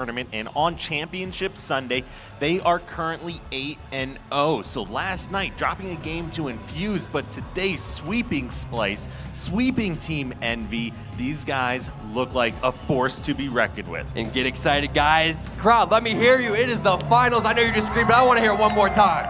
tournament, and on Championship Sunday, they are currently 8-0. So last night, dropping a game to Infuse, but today sweeping Splice, sweeping Team Envy. These guys look like a force to be reckoned with. And get excited, guys. Crowd, let me hear you. It is the finals. I know you're just screaming, but I want to hear it one more time.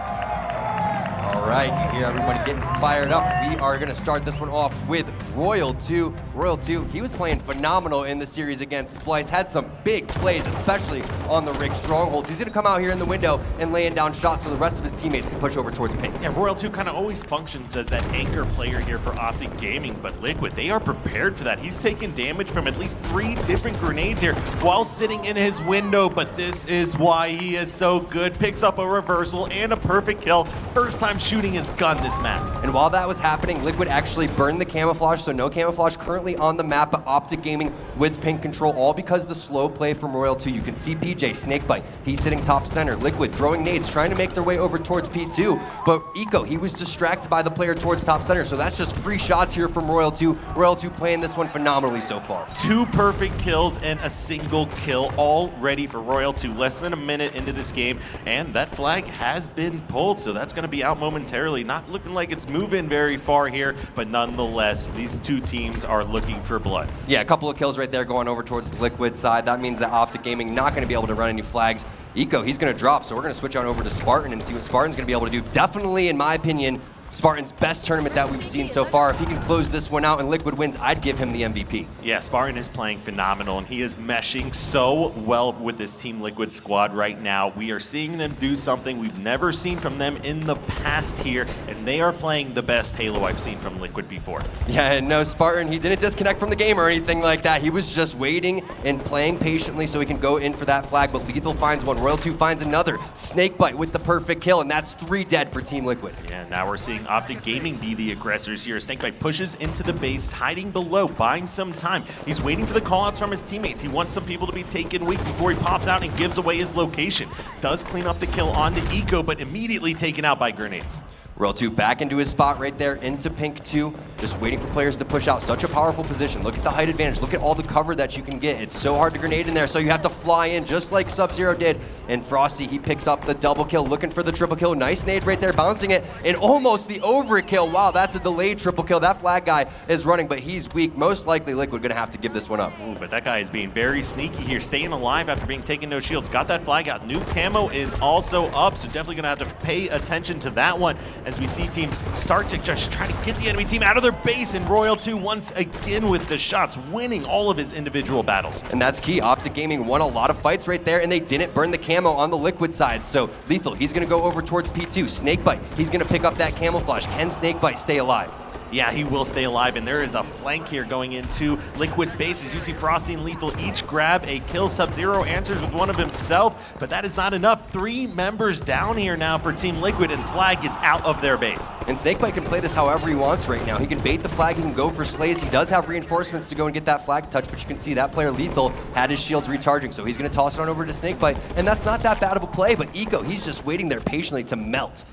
All right, you hear everybody getting fired up. We are going to start this one off with Royal 2. Royal 2, he was playing phenomenal in the series against Splice, had some big plays, especially on the Rig Strongholds. He's going to come out here in the window and laying down shots so the rest of his teammates can push over towards Pink. Yeah, Royal 2 kind of always functions as that anchor player here for OpTic Gaming, but Liquid, they are prepared for that. He's taken damage from at least 3 different grenades here while sitting in his window, but this is why he is so good. Picks up a reversal and a perfect kill. First time shooting his gun this map. And while that was happening, Liquid actually burned the camouflage, so no camouflage currently on the map, but OpTic Gaming with Pink control, all because of the slow play from Royal 2. You can see PJ, Snakebite, he's sitting top center. Liquid throwing nades, trying to make their way over towards P2, but Eco, he was distracted by the player towards top center, so that's just 3 shots here from Royal 2. Royal 2 playing this one phenomenally so far. 2 perfect kills and a single kill all ready for Royal 2. Less than a minute into this game, and that flag has been pulled, so that's going to be out momentarily. Not looking like it's moving very far here, but nonetheless, these 2 teams are looking for blood. Yeah, a couple of kills right there going over towards the Liquid side. That means that OpTic Gaming not going to be able to run any flags. Eco, he's going to drop, so we're going to switch on over to Spartan and see what Spartan's going to be able to do. Definitely, in my opinion, Spartan's best tournament that we've seen so far. If he can close this one out and Liquid wins, I'd give him the MVP. Yeah, Spartan is playing phenomenal, and he is meshing so well with this Team Liquid squad right now. We are seeing them do something we've never seen from them in the past here, and they are playing the best Halo I've seen from Liquid before. Yeah, and no, Spartan, he didn't disconnect from the game or anything like that. He was just waiting and playing patiently so he can go in for that flag, but Lethal finds one, Royal 2 finds another. Snakebite with the perfect kill, and that's 3 dead for Team Liquid. Yeah, now we're seeing OpTic Gaming be the aggressors here. Snakebite pushes into the base, hiding below, buying some time. He's waiting for the callouts from his teammates. He wants some people to be taken weak before he pops out and gives away his location. Does clean up the kill onto Eco, but immediately taken out by grenades. Royal 2 back into his spot right there, into Pink 2, just waiting for players to push out. Such a powerful position. Look at the height advantage. Look at all the cover that you can get. It's so hard to grenade in there, so you have to fly in just like Sub-Zero did. And Frosty, he picks up the double kill, looking for the triple kill. Nice nade right there, bouncing it, and almost the overkill. Wow, that's a delayed triple kill. That flag guy is running, but he's weak. Most likely Liquid gonna have to give this one up. Ooh, but that guy is being very sneaky here, staying alive after being taken no shields. Got that flag out. New camo is also up, so definitely gonna have to pay attention to that one as we see teams start to just try to get the enemy team out of their base, and Royal 2 once again with the shots, winning all of his individual battles. And that's key. OpTic Gaming won a lot of fights right there, and they didn't burn the camo on the Liquid side. So Lethal, he's going to go over towards P2. Snakebite, he's going to pick up that camouflage. Can Snakebite stay alive? Yeah, he will stay alive, and there is a flank here going into Liquid's base. As you see, Frosty and Lethal each grab a kill. Sub-Zero answers with one of himself, but that is not enough. 3 members down here now for Team Liquid, and Flag is out of their base. And Snakebite can play this however he wants right now. He can bait the flag, he can go for slays. He does have reinforcements to go and get that flag touch, but you can see that player Lethal had his shields recharging, so he's going to toss it on over to Snakebite, and that's not that bad of a play, but Eco, he's just waiting there patiently to melt.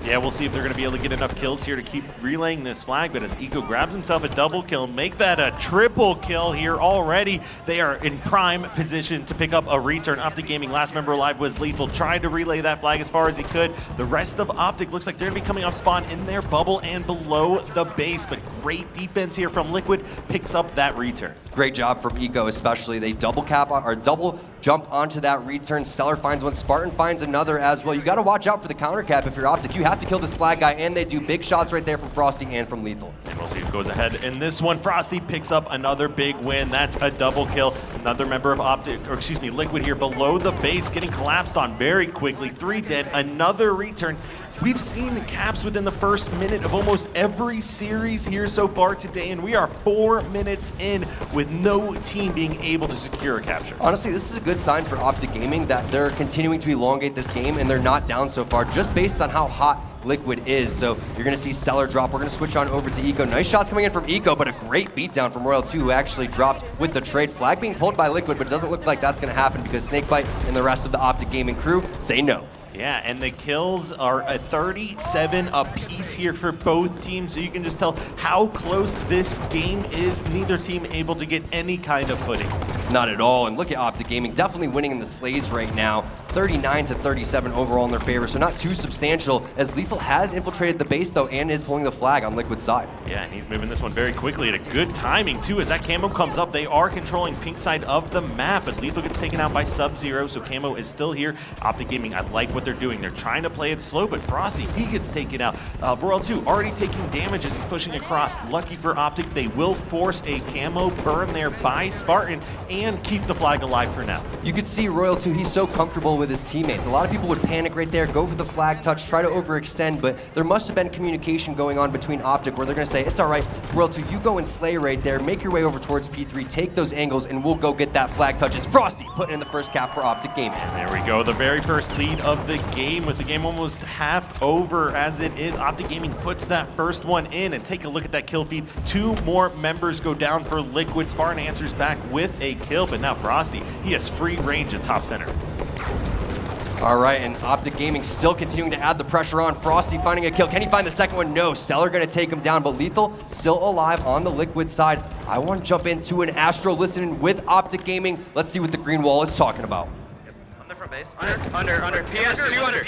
Yeah, we'll see if they're going to be able to get enough kills here to keep relaying this flag, but as Eco grabs himself a double kill, make that a triple kill here already. They are in prime position to pick up a return. OpTic Gaming, last member alive was Lethal, tried to relay that flag as far as he could. The rest of OpTic looks like they're going to be coming off spawn in their bubble and below the base, but great defense here from Liquid, picks up that return. Great job from Eco especially. They double cap or double jump onto that return. Stellar finds one, Spartan finds another as well. You got to watch out for the counter cap if you're OpTic. You have to kill this flag guy, and they do big shots right there from Frosty and from Lethal. And we'll see who goes ahead in this one. Frosty picks up another big win. That's a double kill. Another member of Liquid here below the base, getting collapsed on very quickly. 3 dead, another return. We've seen caps within the first minute of almost every series here so far today, and we are 4 minutes in with no team being able to secure a capture. Honestly, this is a good sign for OpTic Gaming that they're continuing to elongate this game and they're not down so far just based on how hot Liquid is. So you're going to see Stellar drop. We're going to switch on over to Eco. Nice shots coming in from Eco, but a great beatdown from Royal 2, who actually dropped with the trade. Flag being pulled by Liquid, but it doesn't look like that's going to happen because Snakebite and the rest of the OpTic Gaming crew say no. Yeah, and the kills are a 37 apiece here for both teams, so you can just tell how close this game is. Neither team able to get any kind of footing. Not at all, and look at OpTic Gaming, definitely winning in the slays right now. 39-37 overall in their favor, so not too substantial, as Lethal has infiltrated the base though, and is pulling the flag on Liquid's side. Yeah, and he's moving this one very quickly at a good timing too, as that Camo comes up. They are controlling pink side of the map, but Lethal gets taken out by Sub-Zero, so Camo is still here. OpTic Gaming, I like what they're doing. They're trying to play it slow, but Frosty, he gets taken out. Royal 2 already taking damage as he's pushing across. Lucky for OpTic, they will force a Camo burn there by Spartan and keep the flag alive for now. You could see Royal 2, he's so comfortable with his teammates. A lot of people would panic right there, go for the flag touch, try to overextend, but there must have been communication going on between OpTic where they're going to say, it's all right, Royal 2, you go and slay right there, make your way over towards P3, take those angles, and we'll go get that flag touch. It's Frosty putting in the first cap for OpTic Gaming. And there we go, the very first lead of the game, with the game almost half over as it is. OpTic Gaming puts that first one in, and take a look at that kill feed. 2 more members go down for Liquid. Spartan answers back with a kill, but now Frosty, he has free range at top center. All right, and OpTic Gaming still continuing to add the pressure on. Frosty finding a kill. Can he find the second one? No. Stellar going to take him down, but Lethal still alive on the Liquid side. I want to jump into an Astro listening with OpTic Gaming. Let's see what the green wall is talking about. Yep. On the front base. Under. PS, 2 under.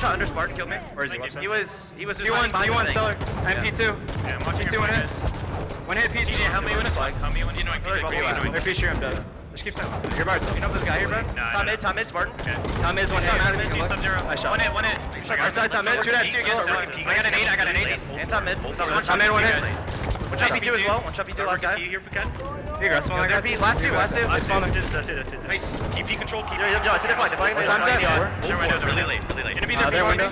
Shot under Spartan, killed me. Where is he? He was just P1 Stellar. And P2. Yeah, I'm watching P2 one hit. One hit P2. help me when it's like. Help me when you know They're P sure I'm dead. Just keep saying. You're about to. You know this guy here, bro? Top mid, Spartan. Okay. Top mid is one shot. Sub-Zero. I shot. One hit. Outside top mid, 2 dead, 2 against. I got an 8. And top mid. Top mid, one hit. One shot P2 as well. One shot P2 last guy. Here if we can. Here you go. Last two. That's it. Nice. Keep P control. Keep Really late. Gonna be there window.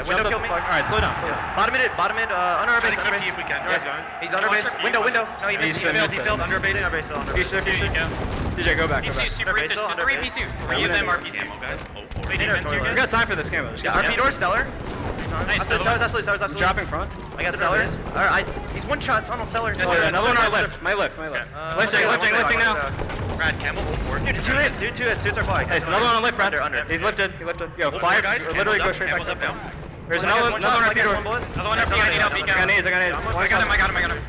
Window kill me. Alright, slow down. Bottom mid, under our base. Keep if we can. He's under base. Window. No, he missed. He failed. Under base. DJ, go back. Super P2. 3 P2. 3 of them are P2, guys. We got time for this camo. RP door, Stellar. Nice. Stellar's absolutely. Dropping front. I got Stellar. Alright, he's one shot. Tunnel Stellar. Another one on our left. My left. Lifting now. Brad, Campbell, Dude, 2 hits. Suits are flying. Nice. Another one on lift, Brad. Under. He's lifted. Yo, fire, guys. Literally go straight back. There's another one RP door. Another one RP. I got him.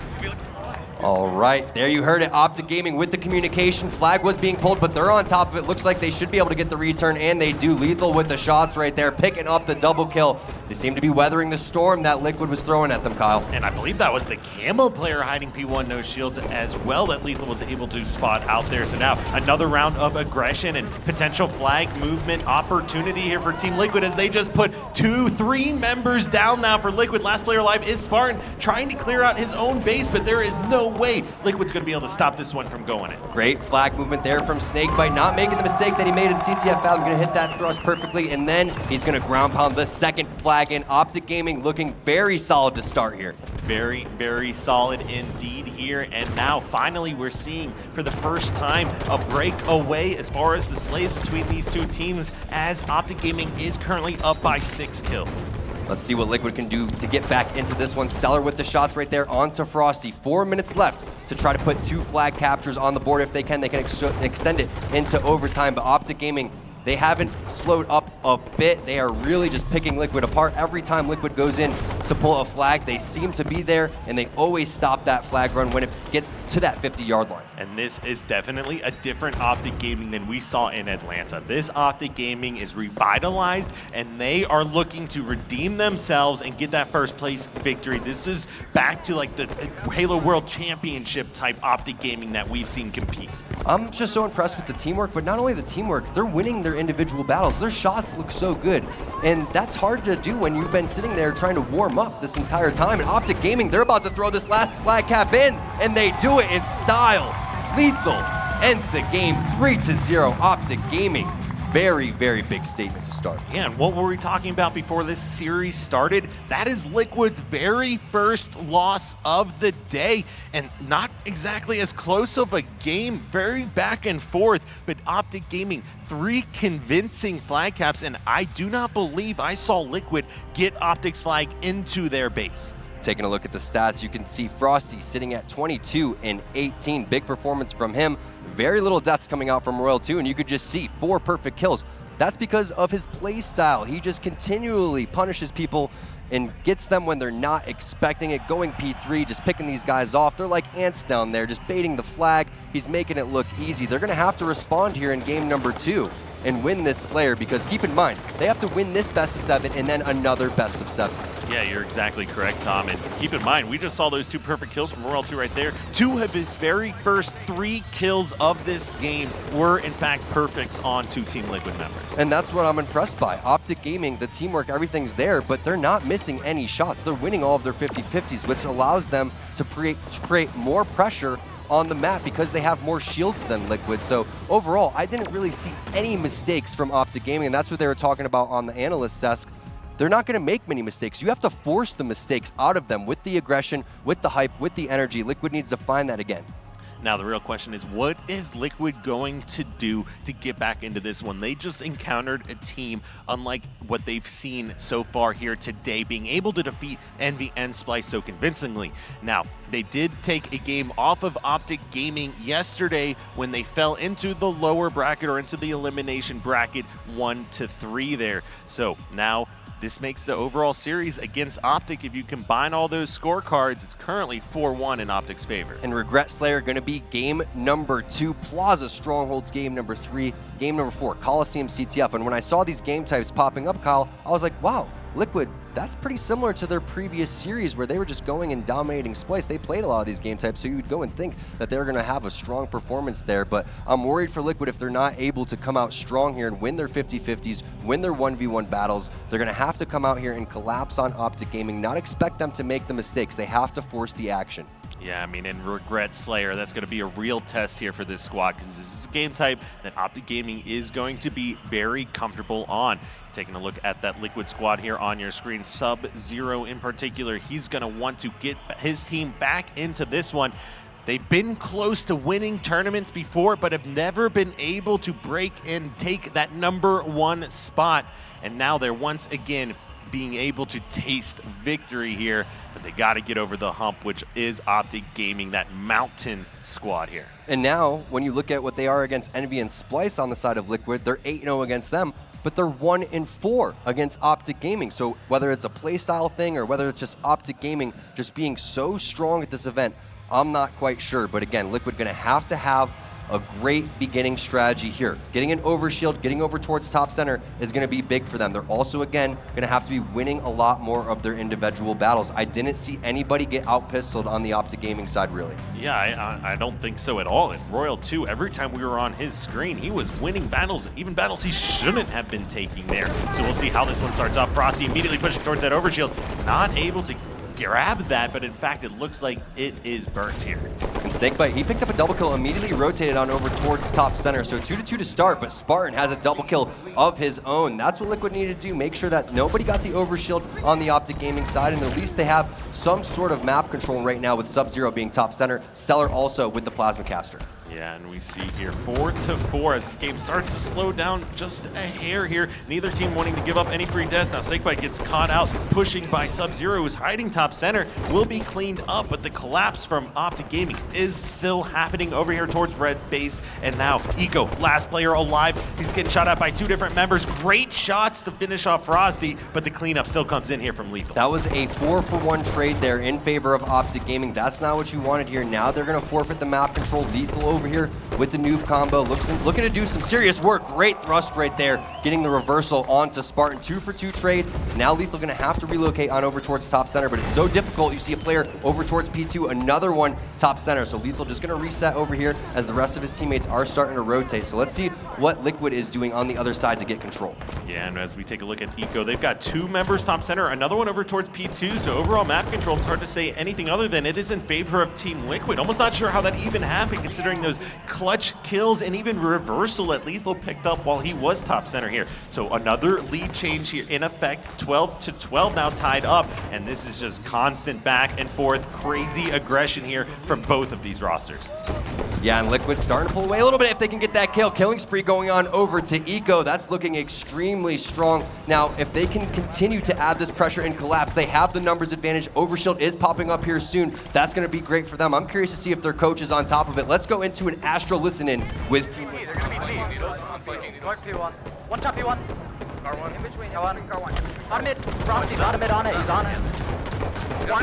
All right, there you heard it. OpTic Gaming with the communication. Flag was being pulled, but they're on top of it. Looks like they should be able to get the return, and they do. Lethal with the shots right there, picking up the double kill. They seem to be weathering the storm that Liquid was throwing at them, Kyle. And I believe that was the Camo player hiding P1 no shields as well that Lethal was able to spot out there. So now another round of aggression and potential flag movement opportunity here for Team Liquid as they just put 3 members down now for Liquid. Last player alive is Spartan, trying to clear out his own base, but there is no way Liquid's going to be able to stop this one from going in. Great flag movement there from Snakebite, not making the mistake that he made in CTFL. Going to hit that thrust perfectly, and then he's going to ground pound the second flag in. OpTic Gaming looking very solid to start here. Very, very solid indeed here. And now finally we're seeing for the first time a breakaway as far as the slays between these 2 teams, as OpTic Gaming is currently up by 6 kills. Let's see what Liquid can do to get back into this one. Stellar with the shots right there onto Frosty. 4 minutes left to try to put 2 flag captures on the board. If they can extend it into overtime. But OpTic Gaming, they haven't slowed up a bit. They are really just picking Liquid apart. Every time Liquid goes in to pull a flag, they seem to be there, and they always stop that flag run when it gets to that 50-yard line. And this is definitely a different OpTic Gaming than we saw in Atlanta. This OpTic Gaming is revitalized, and they are looking to redeem themselves and get that first place victory. This is back to like the Halo World Championship type OpTic Gaming that we've seen compete. I'm just so impressed with the teamwork, but not only the teamwork, they're winning their individual battles. Their shots look so good, and that's hard to do when you've been sitting there trying to warm up this entire time. And OpTic Gaming, they're about to throw this last flag cap in, and they do it in style. Lethal ends the game 3-0. OpTic Gaming. Very, very big statement to start. Yeah, and what were we talking about before this series started? That is Liquid's very first loss of the day, and not exactly as close of a game, very back and forth, but OpTic Gaming, 3 convincing flag caps, and I do not believe I saw Liquid get OpTic's flag into their base. Taking a look at the stats, you can see Frosty sitting at 22 and 18. Big performance from him. Very little deaths coming out from Royal 2, and you could just see 4 perfect kills. That's because of his play style. He just continually punishes people and gets them when they're not expecting it. Going P3, just picking these guys off. They're like ants down there, just baiting the flag. He's making it look easy. They're going to have to respond here in game number 2 and win this Slayer, because keep in mind, they have to win this best of 7 and then another best of 7. Yeah, you're exactly correct, Tom. And keep in mind, we just saw those 2 perfect kills from Royal 2 right there. 2 of his very first 3 kills of this game were, in fact, perfects on 2 Team Liquid members. And that's what I'm impressed by. OpTic Gaming, the teamwork, everything's there, but they're not missing any shots. They're winning all of their 50-50s, which allows them to create more pressure on the map because they have more shields than Liquid. So overall, I didn't really see any mistakes from OpTic Gaming, and that's what they were talking about on the analyst desk. They're not going to make many mistakes. You have to force the mistakes out of them with the aggression, with the hype, with the energy. Liquid needs to find that again. Now, the real question is, what is Liquid going to do to get back into this one? They just encountered a team unlike what they've seen so far here today, being able to defeat Envy and Splice so convincingly. Now, they did take a game off of OpTic Gaming yesterday when they fell into the lower bracket, or into the elimination bracket 1-3 there. So now, this makes the overall series against OpTic, if you combine all those scorecards, it's currently 4-1 in OpTic's favor. And Regret Slayer going to be game number 2, Plaza Strongholds game number 3, game number 4, Coliseum CTF. And when I saw these game types popping up, Kyle, I was like, wow, Liquid, that's pretty similar to their previous series where they were just going and dominating Splice. They played a lot of these game types, so you would go and think that they're going to have a strong performance there. But I'm worried for Liquid if they're not able to come out strong here and win their 50-50s, win their 1v1 battles. They're going to have to come out here and collapse on OpTic Gaming, not expect them to make the mistakes. They have to force the action. Yeah, I mean, in Regret Slayer, that's going to be a real test here for this squad, because this is a game type that OpTic Gaming is going to be very comfortable on. Taking a look at that Liquid squad here on your screen, Sub-Zero in particular, he's going to want to get his team back into this one. They've been close to winning tournaments before, but have never been able to break and take that #1 spot. And now they're once again being able to taste victory here, but they got to get over the hump, which is OpTic Gaming, that mountain squad here. And now, when you look at what they are against Envy and Splice on the side of Liquid, they're 8-0 against them, but they're 1-4 against OpTic Gaming. So whether it's a playstyle thing or whether it's just OpTic Gaming just being so strong at this event, I'm not quite sure. But again, Liquid going to have a great beginning strategy here. Getting an overshield, getting over towards top center is going to be big for them. They're also, again, going to have to be winning a lot more of their individual battles. I didn't see anybody get out-pistoled on the OpTic Gaming side, really. Yeah, I don't think so at all. In Royal 2, every time we were on his screen, he was winning battles, even battles he shouldn't have been taking there. So we'll see how this one starts off. Frosty immediately pushing towards that overshield, not able to grab that, but in fact, it looks like it is burnt here. And Snakebite, he picked up a double kill, immediately rotated on over towards top center. So 2-2 to start, but Spartan has a double kill of his own. That's what Liquid needed to do, make sure that nobody got the overshield on the OpTic Gaming side, and at least they have some sort of map control right now with Sub-Zero being top center, Stellar also with the Plasma Caster. Yeah, and we see here 4-4 as this game starts to slow down just a hair here. Neither team wanting to give up any free deaths. Now Snakebite gets caught out, pushing by Sub-Zero, who's hiding top center, will be cleaned up, but the collapse from OpTic Gaming is still happening over here towards red base. And now Eco, last player alive, he's getting shot at by 2 different members. Great shots to finish off Frosty, but the cleanup still comes in here from Lethal. That was a 4-for-1 trade there in favor of OpTic Gaming. That's not what you wanted here. Now they're going to forfeit the map control. Lethal over here with the noob combo, looking to do some serious work. Great thrust right there, getting the reversal onto Spartan. 2-for-2 trade. Now Lethal going to have to relocate on over towards top center, but it's so difficult. You see a player over towards P2, another one top center. So Lethal just going to reset over here as the rest of his teammates are starting to rotate. So let's see what Liquid is doing on the other side to get control. Yeah, and as we take a look at Eco, they've got 2 members top center, another one over towards P2. So overall map control, it's hard to say anything other than it is in favor of Team Liquid. Almost not sure how that even happened, considering those clutch kills and even reversal that Lethal picked up while he was top center here. So another lead change here in effect, 12-12 now tied up, and this is just constant back and forth, crazy aggression here from both of these rosters. Yeah, and Liquid starting to pull away a little bit if they can get that kill. Killing spree going on over to Eco. That's looking extremely strong. Now, if they can continue to add this pressure and collapse, they have the numbers advantage. Overshield is popping up here soon. That's going to be great for them. I'm curious to see if their coach is on top of it. Let's go into an Astro listen-in with Team Liquid. They're going to be lead. Going P1. One top P1. car one. In between car one. Bottom mid, Frosty, bottom mid on it, he's on it. He's got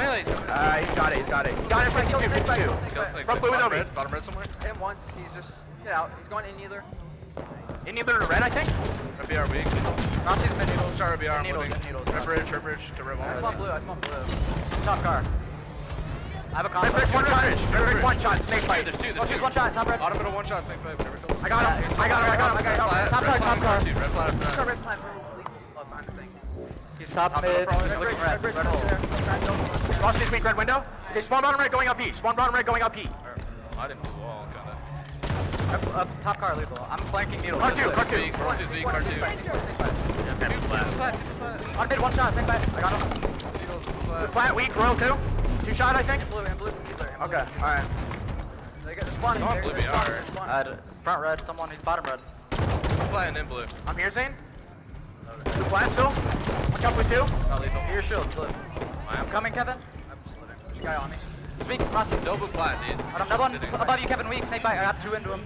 it. He got it. Front two. Front blue window. Bottom red somewhere. Hit him once, he's just, get out. He's going in either. In either to red, I think. Red BR weak. Frosty's mid needles. Start red BR. Needles. Red bridge to red I wall. come on blue. Top car. I have a Red bridge, one shot. Red bridge, one shot. Snake bite. There's two. One shot, top red. Bottom middle, one shot. Snake bite. I got him. Top car. Red flat. Red flag for behind the thing. He's top mid. Looking red hole. Frosty's weak, red window. Okay, spawn bottom red going up E. Spawn bottom red going up E. I didn't blue wall, got it. Top car lethal. I'm flanking needle. Car two. On mid, one shot, think back. I got him. Flat weak, royal two. Two shot, I think. And blue from either. Okay, alright. They got the spawn in there. Blue BR. Front red, someone, he's bottom red. Flat and in blue. I'm here, Zane. The flat still. Watch out with two. Not lethal. Your shield, blue. I'm coming, Kevin. I'm just living. There's a guy on me. Weak, crossing. No blue flat, dude. Another one above you, Kevin, weak. Snake bite. I got two into him.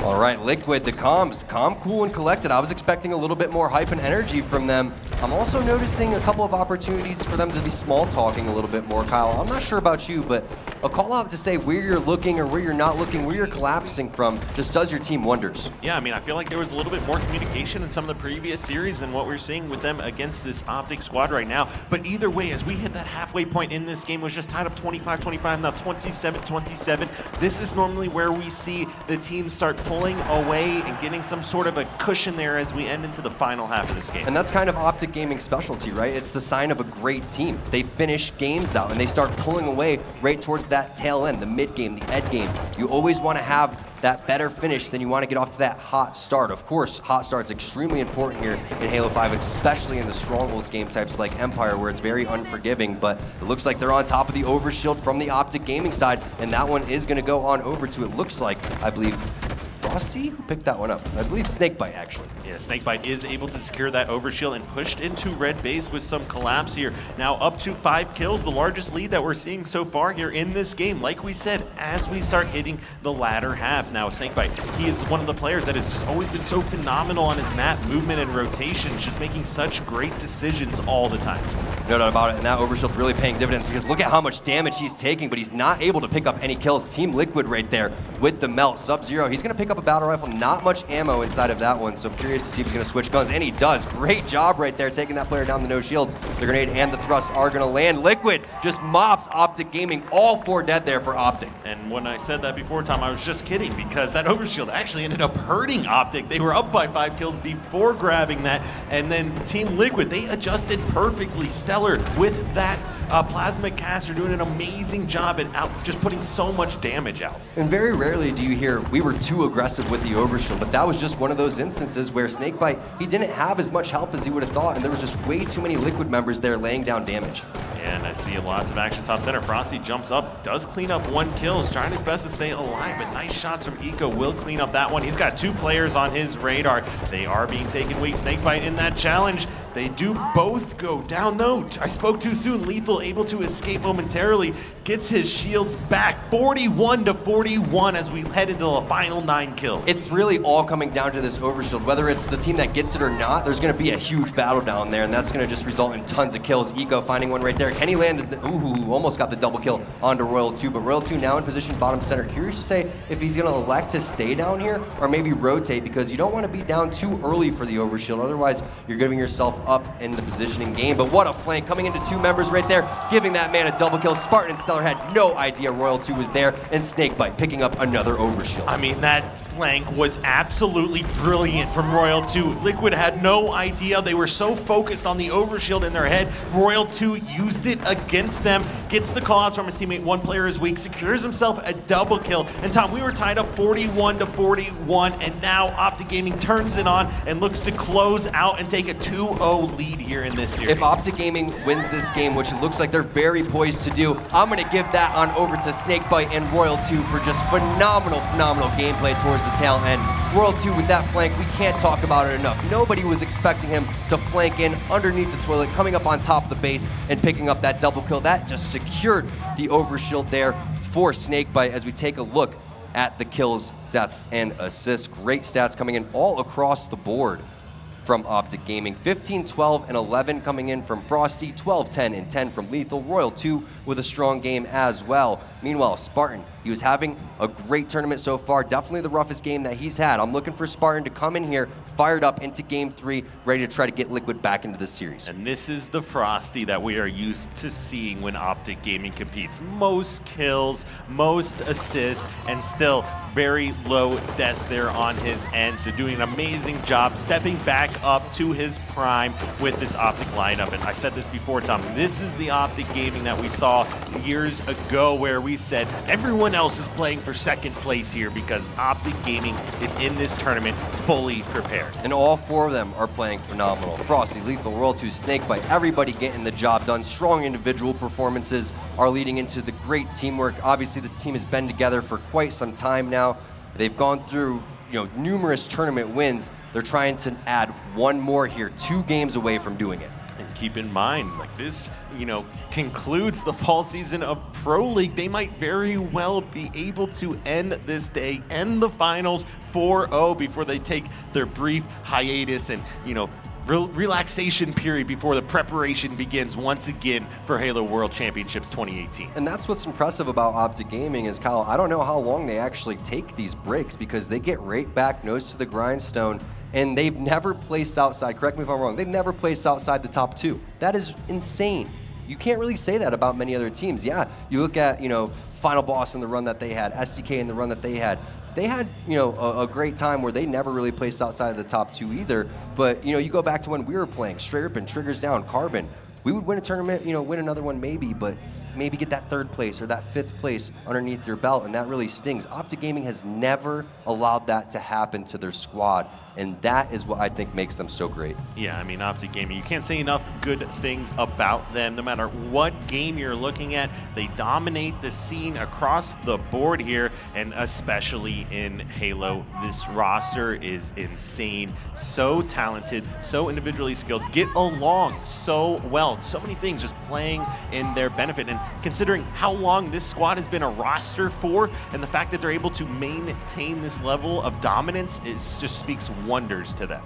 All right, Liquid, the comms, calm, cool, and collected. I was expecting a little bit more hype and energy from them. I'm also noticing a couple of opportunities for them to be small talking a little bit more, Kyle. I'm not sure about you, but a call out to say where you're looking or where you're not looking, where you're collapsing from, just does your team wonders. Yeah, I mean, I feel like there was a little bit more communication in some of the previous series than what we're seeing with them against this OpTic squad right now. But either way, as we hit that halfway point in this game, was just tied up 25-25, now 27-27. This is normally where we see the teams start pulling away and getting some sort of a cushion there as we end into the final half of this game. And that's kind of OpTic Gaming's specialty, right? It's the sign of a great team. They finish games out and they start pulling away right towards that tail end, the mid game, the end game. You always want to have that better finish than you want to get off to that hot start. Of course, hot start's extremely important here in Halo 5, especially in the Strongholds game types like Empire, where it's very unforgiving, but it looks like they're on top of the overshield from the OpTic Gaming side, and that one is going to go on over to, it looks like, I believe, Frosty, who picked that one up? I believe Snakebite, actually. Yeah, Snakebite is able to secure that overshield and pushed into red base with some collapse here. Now up to 5 kills, the largest lead that we're seeing so far here in this game. Like we said, as we start hitting the latter half. Now Snakebite, he is one of the players that has just always been so phenomenal on his map movement and rotations, just making such great decisions all the time. No doubt about it, and that overshield really paying dividends because look at how much damage he's taking, but he's not able to pick up any kills. Team Liquid right there with the melt. Sub-Zero, he's going to pick up a battle rifle, not much ammo inside of that one, so I'm curious to see if he's going to switch guns, and he does. Great job right there, taking that player down the no shields. The grenade and the thrust are going to land. Liquid just mops OpTic Gaming, all 4 dead there for OpTic. And when I said that before, Tom, I was just kidding, because that overshield actually ended up hurting OpTic. They were up by 5 kills before grabbing that, and then Team Liquid, they adjusted perfectly. Stellar with that plasma caster doing an amazing job and just putting so much damage out. And very rarely do you hear, we were too aggressive with the overshield, but that was just one of those instances where Snakebite, he didn't have as much help as he would have thought, and there was just way too many Liquid members there laying down damage. And I see lots of action top center. Frosty jumps up, does clean up 1 kill, is trying his best to stay alive, but nice shots from Eco will clean up that one. He's got 2 players on his radar. They are being taken weak. Snakebite in that challenge. They do both go down though. I spoke too soon. Lethal able to escape momentarily, gets his shields back 41-41 as we head into the final 9 kills. It's really all coming down to this overshield. Whether it's the team that gets it or not, there's going to be a huge battle down there, and that's going to just result in tons of kills. Eco finding one right there. Kenny landed, ooh, almost got the double kill onto Royal 2, but Royal 2 now in position bottom center. Curious to say if he's going to elect to stay down here or maybe rotate, because you don't want to be down too early for the overshield. Otherwise, you're giving yourself up in the positioning game. But what a flank coming into 2 members right there, giving that man a double kill. Spartan and Stellar had no idea Royal 2 was there, and Snakebite picking up another overshield. I mean, that flank was absolutely brilliant from Royal 2. Liquid had no idea. They were so focused on the overshield in their head. Royal 2 used it against them, gets the callouts from his teammate. 1 player is weak, secures himself a double kill. And Tom, we were tied up 41-41, and now OpTic Gaming turns it on and looks to close out and take a 2-0 lead here in this series. If OpTic Gaming wins this game, which it looks like they're very poised to do, I'm going to give that on over to Snakebite and Royal 2 for just phenomenal gameplay towards the tail end. Royal 2 with that flank, we can't talk about it enough. Nobody was expecting him to flank in underneath the toilet, coming up on top of the base and picking up that double kill. That just secured the overshield there for Snakebite as we take a look at the kills, deaths, and assists. Great stats coming in all across the board from OpTic Gaming. 15, 12, and 11 coming in from Frosty, 12, 10, and 10 from Lethal. Royal 2 with a strong game as well. Meanwhile, Spartan, he was having a great tournament so far, definitely the roughest game that he's had. I'm looking for Spartan to come in here, fired up into game 3, ready to try to get Liquid back into this series. And this is the Frosty that we are used to seeing when OpTic Gaming competes. Most kills, most assists, and still very low deaths there on his end. So doing an amazing job stepping back up to his prime with this OpTic lineup. And I said this before, Tom, this is the OpTic Gaming that we saw years ago where we said everyone else is playing for second place here because OpTic Gaming is in this tournament fully prepared. And all 4 of them are playing phenomenal. Frosty, Lethal, Royal 2, Snakebite, everybody getting the job done. Strong individual performances are leading into the great teamwork. Obviously, this team has been together for quite some time now. They've gone through numerous tournament wins. They're trying to add one more here, 2 games away from doing it. And keep in mind, like this, concludes the fall season of Pro League. They might very well be able to end this day, end the finals 4-0 before they take their brief hiatus and, relaxation period before the preparation begins once again for Halo World Championships 2018. And that's what's impressive about OpTic Gaming is, Kyle, I don't know how long they actually take these breaks because they get right back, nose to the grindstone, and they've never placed outside, correct me if I'm wrong, they've never placed outside the top 2. That is insane. You can't really say that about many other teams. Yeah, you look at, Final Boss in the run that they had, SDK in the run that they had, a great time where they never really placed outside of the top 2 either. But, you go back to when we were playing, Straight Up and Triggers Down, Carbon. We would win a tournament, win another one maybe, but maybe get that 3rd place or that 5th place underneath your belt, and that really stings. OpTic Gaming has never allowed that to happen to their squad, and that is what I think makes them so great. Yeah, I mean, OpTic Gaming, you can't say enough good things about them. No matter what game you're looking at, they dominate the scene across the board here, and especially in Halo. This roster is insane, so talented, so individually skilled, get along so well. So many things just playing in their benefit, and considering how long this squad has been a roster for, and the fact that they're able to maintain this level of dominance, it just speaks wonders to them.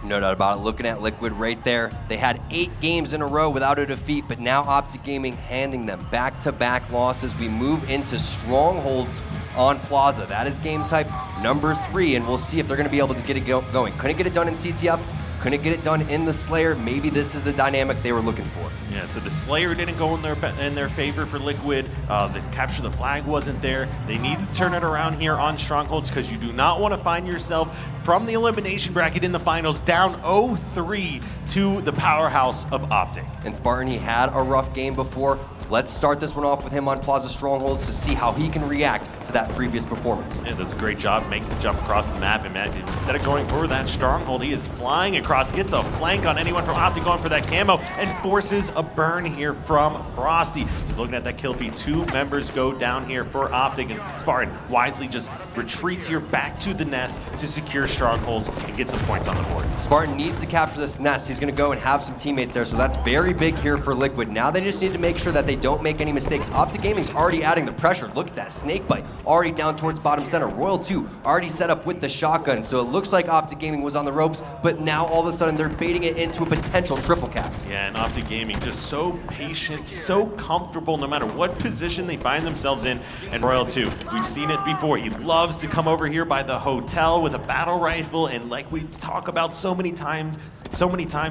No doubt about it. Looking at Liquid right there, they had 8 games in a row without a defeat, but now OpTic Gaming handing them back-to-back losses. We move into strongholds on Plaza. That is game type number 3, and we'll see if they're going to be able to get it going. Couldn't get it done in CTF, couldn't get it done in the Slayer. Maybe this is the dynamic they were looking for. Yeah, so the Slayer didn't go in their favor for Liquid. The capture the flag wasn't there. They need to turn it around here on Strongholds because you do not want to find yourself from the elimination bracket in the finals down 0-3 to the powerhouse of OpTic. And Spartan, he had a rough game before. Let's start this one off with him on Plaza Strongholds to see how he can react to that previous performance. Yeah, does a great job, makes the jump across the map, and instead of going for that Stronghold, he is flying across, gets a flank on anyone from OpTic going for that camo, and forces a burn here from Frosty. Just looking at that kill feed, 2 members go down here for OpTic, and Spartan wisely just retreats here back to the nest to secure Strongholds and get some points on the board. Spartan needs to capture this nest. He's going to go and have some teammates there, so that's very big here for Liquid. Now they just need to make sure that they don't make any mistakes. OpTic Gaming's already adding the pressure. Look at that Snakebite already down towards bottom center. Royal 2 already set up with the shotgun, so it looks like OpTic Gaming was on the ropes, but now all of a sudden they're baiting it into a potential triple cap. Yeah, and OpTic Gaming just so patient, so comfortable no matter what position they find themselves in. And Royal 2, we've seen it before. He loves to come over here by the hotel with a battle rifle, and like we talk about so many times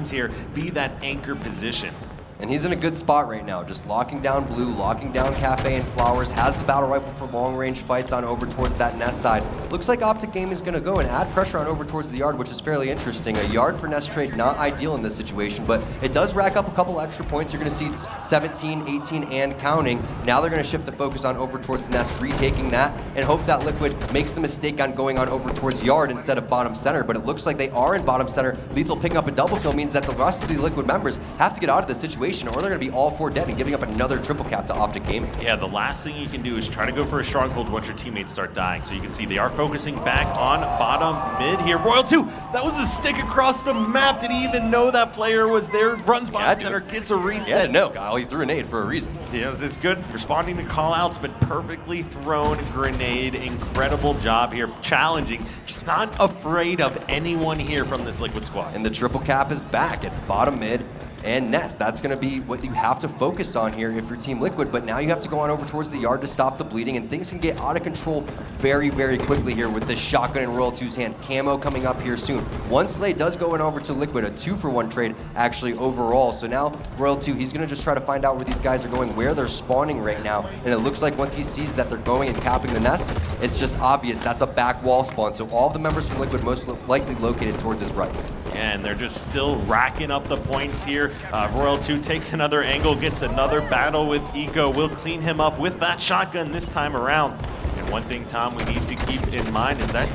here, be that anchor position. And he's in a good spot right now, just locking down Blue, locking down Cafe and Flowers, has the battle rifle for long-range fights on over towards that nest side. Looks like OpTic Gaming is going to go and add pressure on over towards the yard, which is fairly interesting. A yard for nest trade, not ideal in this situation, but it does rack up a couple extra points. You're going to see 17, 18, and counting. Now they're going to shift the focus on over towards the nest, retaking that, and hope that Liquid makes the mistake on going on over towards yard instead of bottom center, but it looks like they are in bottom center. Lethal picking up a double kill means that the rest of the Liquid members have to get out of this situation. situation, or they're going to be all 4 dead and giving up another triple cap to OpTic Gaming. Yeah, the last thing you can do is try to go for a stronghold once your teammates start dying. So you can see they are focusing back on bottom mid here. Royal 2, that was a stick across the map. Did he even know that player was there? Runs bottom center, gets a reset. Yeah, no, Kyle, he threw a nade for a reason. Yeah, it's good responding to call-outs, but perfectly thrown grenade. Incredible job here, challenging, just not afraid of anyone here from this Liquid squad. And the triple cap is back. It's bottom mid and Nest. That's going to be what you have to focus on here if you're Team Liquid, but now you have to go on over towards the yard to stop the bleeding, and things can get out of control very, very quickly here with this shotgun in Royal 2's hand. Camo coming up here soon. One Slay does go in over to Liquid, a 2-for-1 trade actually overall. So now Royal 2, he's going to just try to find out where these guys are going, where they're spawning right now, and it looks like once he sees that they're going and capping the Nest, it's just obvious that's a back wall spawn. So all the members from Liquid most likely located towards his right. And they're just still racking up the points here. Royal 2 takes another angle, gets another battle with Eco. Will clean him up with that shotgun this time around. And one thing, Tom, we need to keep in mind is that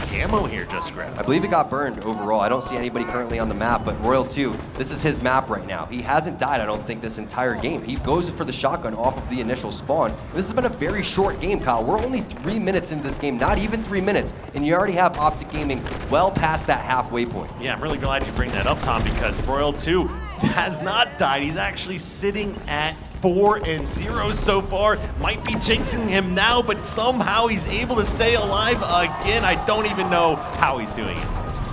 camo here just grabbed. I believe it got burned overall. I don't see anybody currently on the map, but Royal 2, this is his map right now. He hasn't died, I don't think, this entire game. He goes for the shotgun off of the initial spawn. This has been a very short game, Kyle. We're only 3 minutes into this game, not even 3 minutes, and you already have OpTic Gaming well past that halfway point. Yeah, I'm really glad you bring that up, Tom, because Royal 2 has not died. He's actually sitting at 4-0 so far. Might be jinxing him now, but somehow he's able to stay alive again. I don't even know how he's doing it.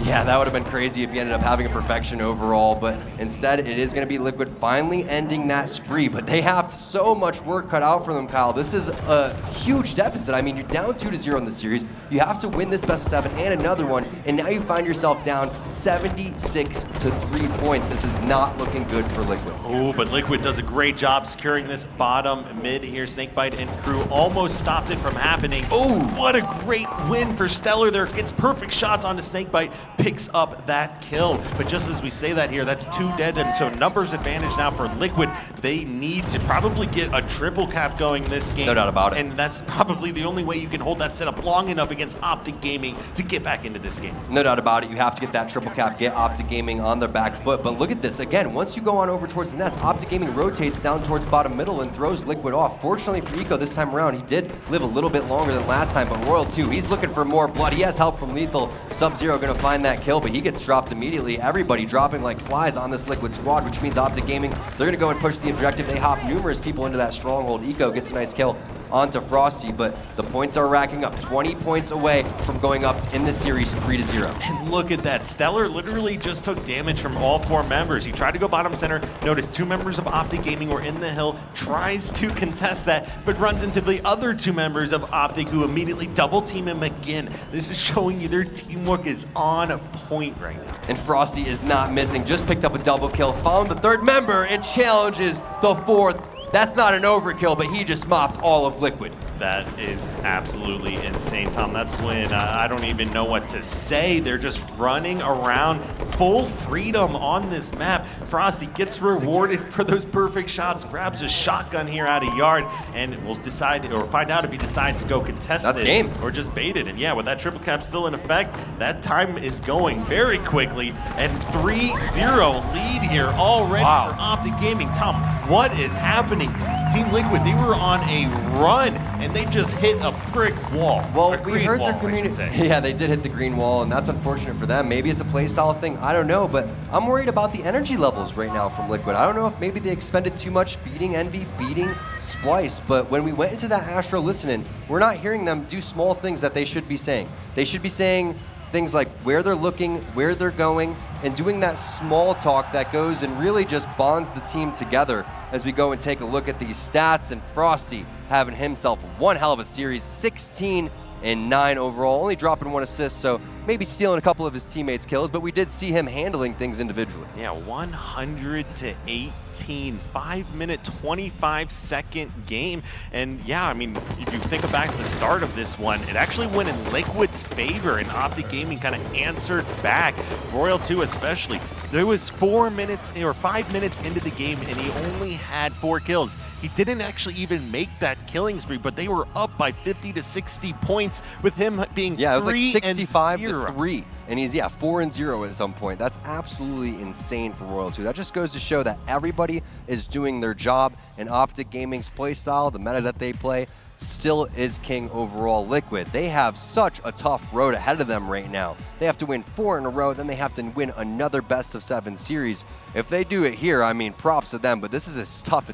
Yeah, that would have been crazy if he ended up having a perfection overall, but instead it is going to be Liquid finally ending that spree, but they have so much work cut out for them, Kyle. This is a huge deficit. I mean, you're down 2-0 in the series. You have to win this best of 7 and another one, and now you find yourself down 76 to 3 points. This is not looking good for Liquid. Oh, but Liquid does a great job securing this bottom mid here. Snakebite and crew almost stopped it from happening. Oh, what a great win for Stellar there. Gets perfect shots onto Snakebite, picks up that kill. But just as we say that here, that's 2 dead, and so numbers advantage now for Liquid. They need to probably get a triple cap going this game. No doubt about it. And that's probably the only way you can hold that setup long enough against OpTic Gaming to get back into this game. No doubt about it. You have to get that triple cap, get OpTic Gaming on their back foot. But look at this. Again, once you go on over towards the Nest, OpTic Gaming rotates down towards bottom middle and throws Liquid off. Fortunately for Eco this time around, he did live a little bit longer than last time, but Royal 2, he's looking for more blood. He has help from Lethal. Sub-Zero going to find that kill, but he gets dropped immediately. Everybody dropping like flies on this Liquid squad, which means OpTic Gaming, they're going to go and push the objective. They hop numerous people into that stronghold. Eco gets a nice kill onto Frosty, but the points are racking up. 20 points away from going up in this series 3-0. And look at that. Stellar literally just took damage from all 4 members. He tried to go bottom center, noticed 2 members of OpTic Gaming were in the hill, tries to contest that, but runs into the other 2 members of OpTic who immediately double team him again. This is showing you their teamwork is on point right now. And Frosty is not missing, just picked up a double kill, found the 3rd member and challenges the 4th. That's not an overkill, but he just mopped all of Liquid. That is absolutely insane, Tom. That's when I don't even know what to say. They're just running around full freedom on this map. Frosty gets rewarded for those perfect shots, grabs a shotgun here out of yard, and we'll decide or find out if he decides to go contest That's it game. or just bait it. And yeah, with that triple cap still in effect, that time is going very quickly, and 3-0 lead here already for OpTic Gaming. Tom, what is happening? Team Liquid, they were on a run, and they just hit a brick wall. Well, we heard their community. Yeah, they did hit the green wall, and that's unfortunate for them. Maybe it's a playstyle thing. I don't know, but I'm worried about the energy levels right now from Liquid. I don't know if maybe they expended too much beating Envy, beating Splice, but when we went into that Astro listening, we're not hearing them do small things that they should be saying. They should be saying things like where they're looking, where they're going, and doing that small talk that goes and really just bonds the team together as we go and take a look at these stats. And Frosty having himself one hell of a series, 16 and 9 overall, only dropping 1 assist, so maybe stealing a couple of his teammates' kills, but we did see him handling things individually. Yeah, 100-18, 5-minute, 25-second game. And yeah, I mean, if you think back to the start of this one, it actually went in Liquid's favor, and OpTic Gaming kind of answered back. Royal 2 especially. There was 4 minutes or 5 minutes into the game, and he only had 4 kills. He didn't actually even make that killing spree, but they were up by 50 to 60 points with him being 3-0. It was like 65 to 3, and he's 4-0 at some point. That's absolutely insane for Royal 2. That just goes to show that everybody is doing their job, and OpTic Gaming's play style, the meta that they play, still is king overall. Liquid, they have such a tough road ahead of them right now. They have to win 4 in a row, then they have to win another best of 7 series. If they do it here, I mean, props to them, but this is as tough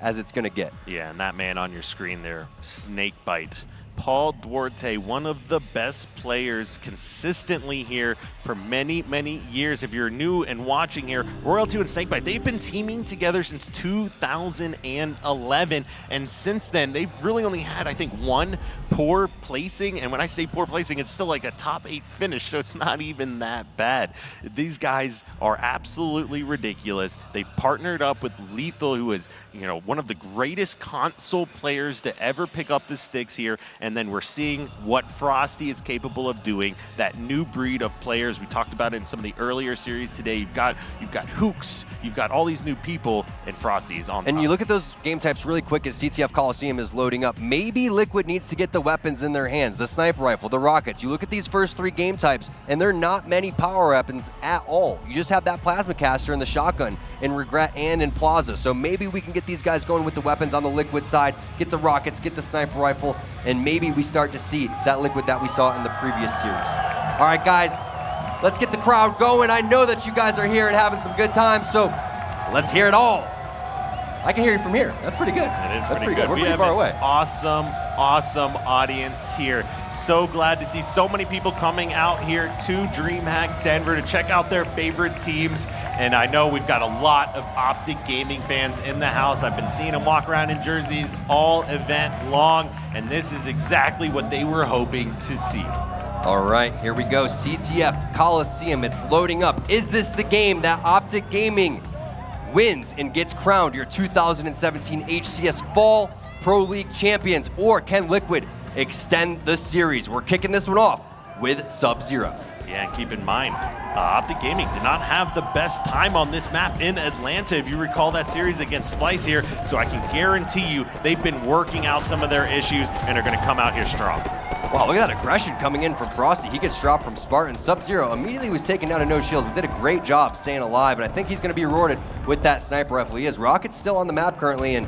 as it's gonna get. Yeah, and that man on your screen there, Snakebite. Paul Duarte, one of the best players consistently here for many, many years. If you're new and watching here, Royal 2 and Snakebite, they've been teaming together since 2011. And since then, they've really only had, I think, 1 poor placing. And when I say poor placing, it's still like a top 8 finish, so it's not even that bad. These guys are absolutely ridiculous. They've partnered up with Lethal, who is, one of the greatest console players to ever pick up the sticks here. And then we're seeing what Frosty is capable of doing, that new breed of players. We talked about it in some of the earlier series today. You've got Hooks, you've got all these new people, and Frosty is on top. And you look at those game types really quick as CTF Coliseum is loading up. Maybe Liquid needs to get the weapons in their hands, the sniper rifle, the rockets. You look at these first 3 game types, and they're not many power weapons at all. You just have that plasma caster and the shotgun in Regret and in Plaza. So maybe we can get these guys going with the weapons on the Liquid side, get the rockets, get the sniper rifle, and maybe we start to see that Liquid that we saw in the previous series. All right, guys, let's get the crowd going. I know that you guys are here and having some good times, so let's hear it all. I can hear you from here. That's pretty good. It is pretty good. We're we pretty have far an away. Awesome audience here. So glad to see so many people coming out here to DreamHack Denver to check out their favorite teams. And I know we've got a lot of OpTic Gaming fans in the house. I've been seeing them walk around in jerseys all event long, and this is exactly what they were hoping to see. All right, here we go. CTF Coliseum, it's loading up. Is this the game that OpTic Gaming wins and gets crowned your 2017 HCS Fall Pro League champions, or can Liquid extend the series? We're kicking this one off with Sub-Zero. Yeah, and keep in mind, OpTic Gaming did not have the best time on this map in Atlanta, if you recall that series against Splice here, so I can guarantee you they've been working out some of their issues and are going to come out here strong. Wow, look at that aggression coming in from Frosty. He gets dropped from Spartan. Sub-Zero immediately was taken down to no shields, but did a great job staying alive, and I think he's going to be rewarded with that sniper rifle. He is. Rocket's still on the map currently, and